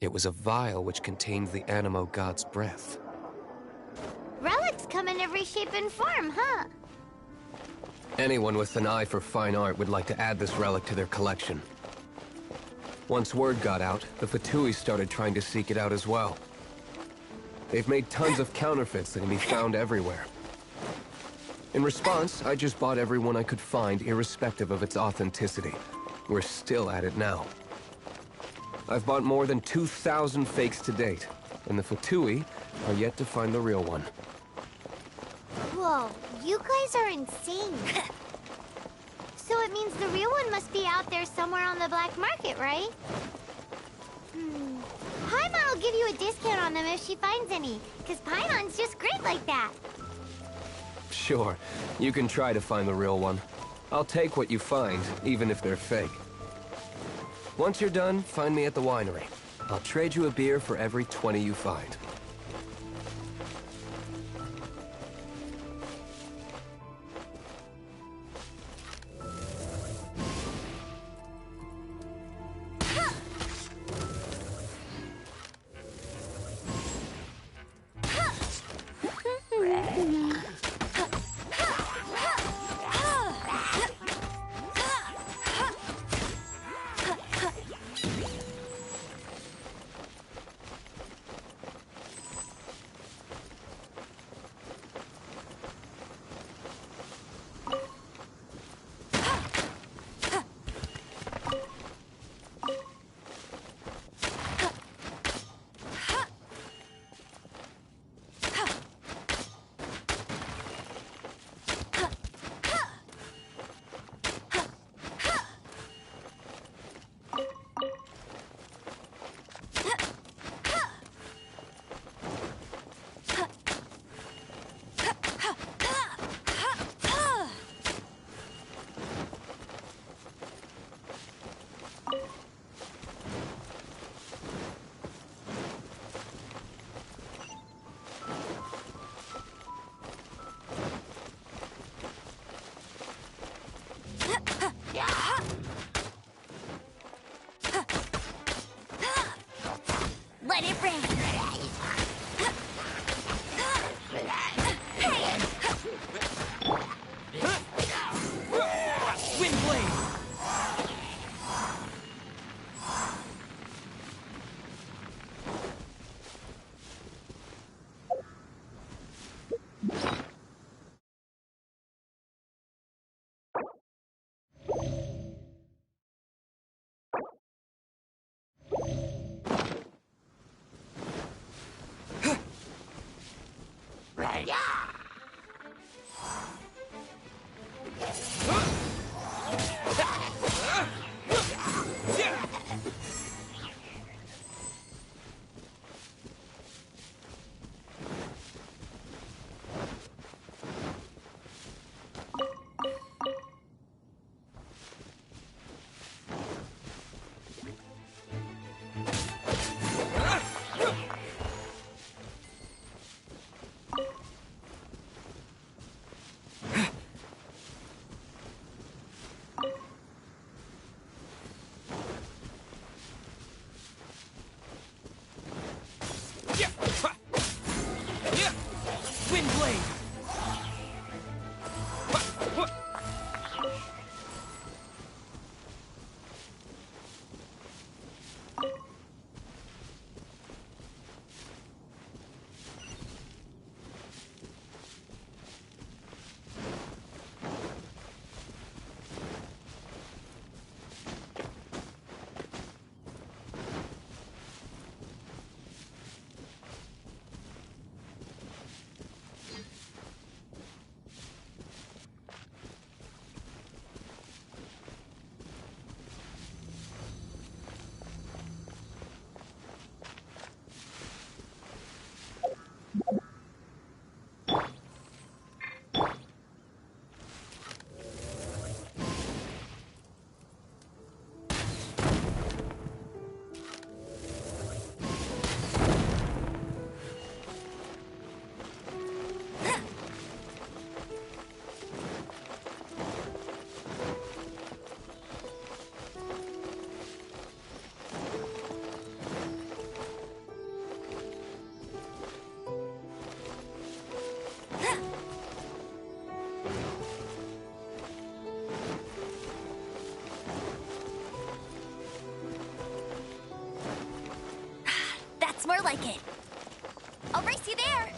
It was a vial which contained the Animo god's breath. Relics come in every shape and form, huh? Anyone with an eye for fine art would like to add this relic to their collection. Once word got out, the Fatui started trying to seek it out as well. They've made tons of counterfeits that can be found everywhere. In response, I just bought every one I could find, irrespective of its authenticity. We're still at it now. I've bought more than 2,000 fakes to date, and the Fatui are yet to find the real one. Whoa, you guys are insane. So it means the real one must be out there somewhere on the black market, right? How Paimon will give you a discount on them if she finds any, because Paimon's just great like that. Sure, you can try to find the real one. I'll take what you find, even if they're fake. Once you're done, find me at the winery. I'll trade you a beer for every 20 you find. Let it rain. Wind blade! Wind blade! That's more like it. I'll race you there.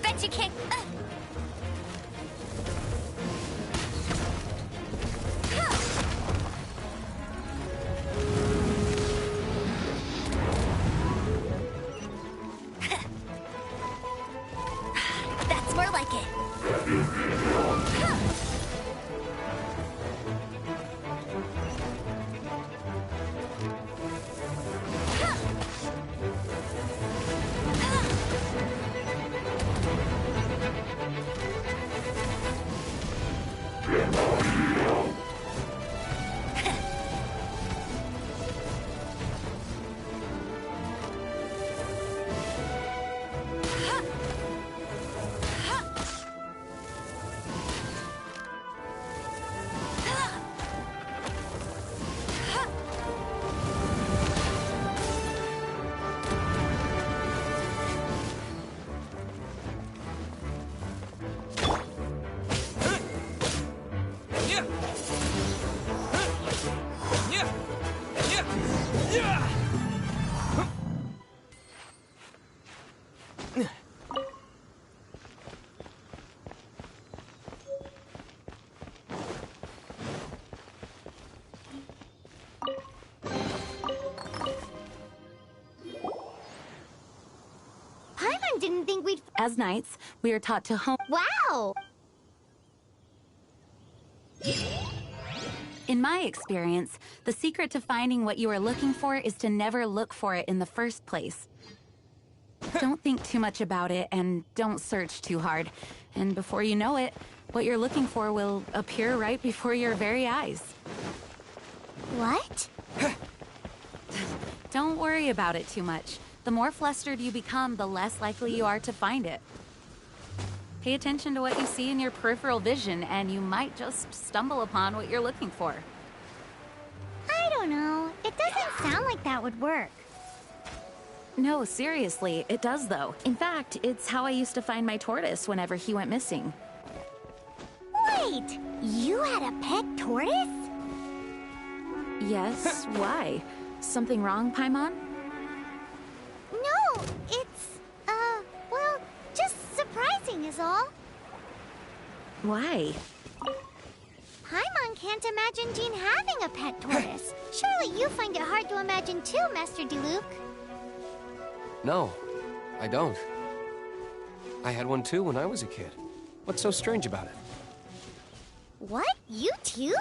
Fetchy kick! That's more like it. Paimon didn't think we'd... As knights, we are taught to hone... Wow! In my experience, the secret to finding what you are looking for is to never look for it in the first place. Don't think too much about it, and don't search too hard. And before you know it, what you're looking for will appear right before your very eyes. What? Don't worry about it too much. The more flustered you become, the less likely you are to find it. Pay attention to what you see in your peripheral vision, and you might just stumble upon what you're looking for. I don't know. It doesn't sound like that would work. No, seriously, it does though. In fact, it's how I used to find my tortoise whenever he went missing. Wait! You had a pet tortoise? Yes, why? Something wrong, Paimon? No, it's, well, just surprising is all. Why? Paimon can't imagine Jean having a pet tortoise. Surely you find it hard to imagine too, Master Diluc. No, I don't. I had one too when I was a kid. What's so strange about it? What? You too?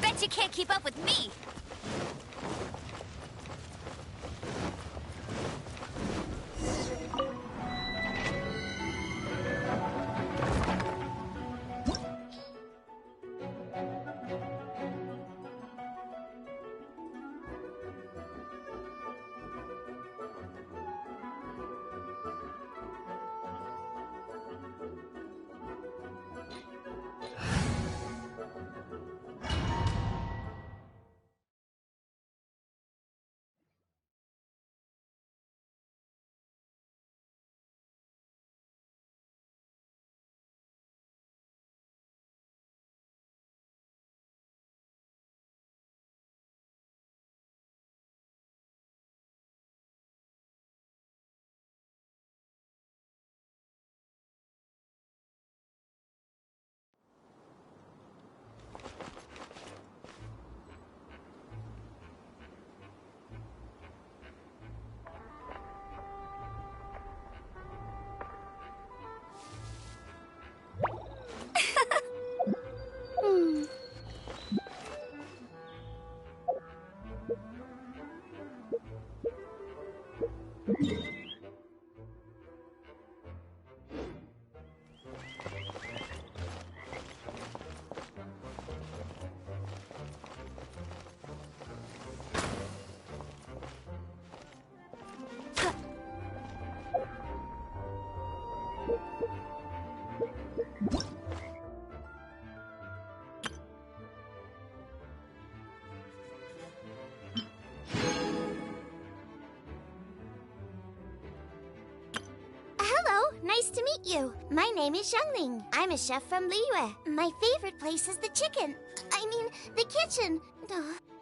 Bet you can't keep up with me! Hello, nice to meet you. My name is Xiangling. I'm a chef from Liyue. My favorite place is the chicken. I mean, the kitchen. Ugh.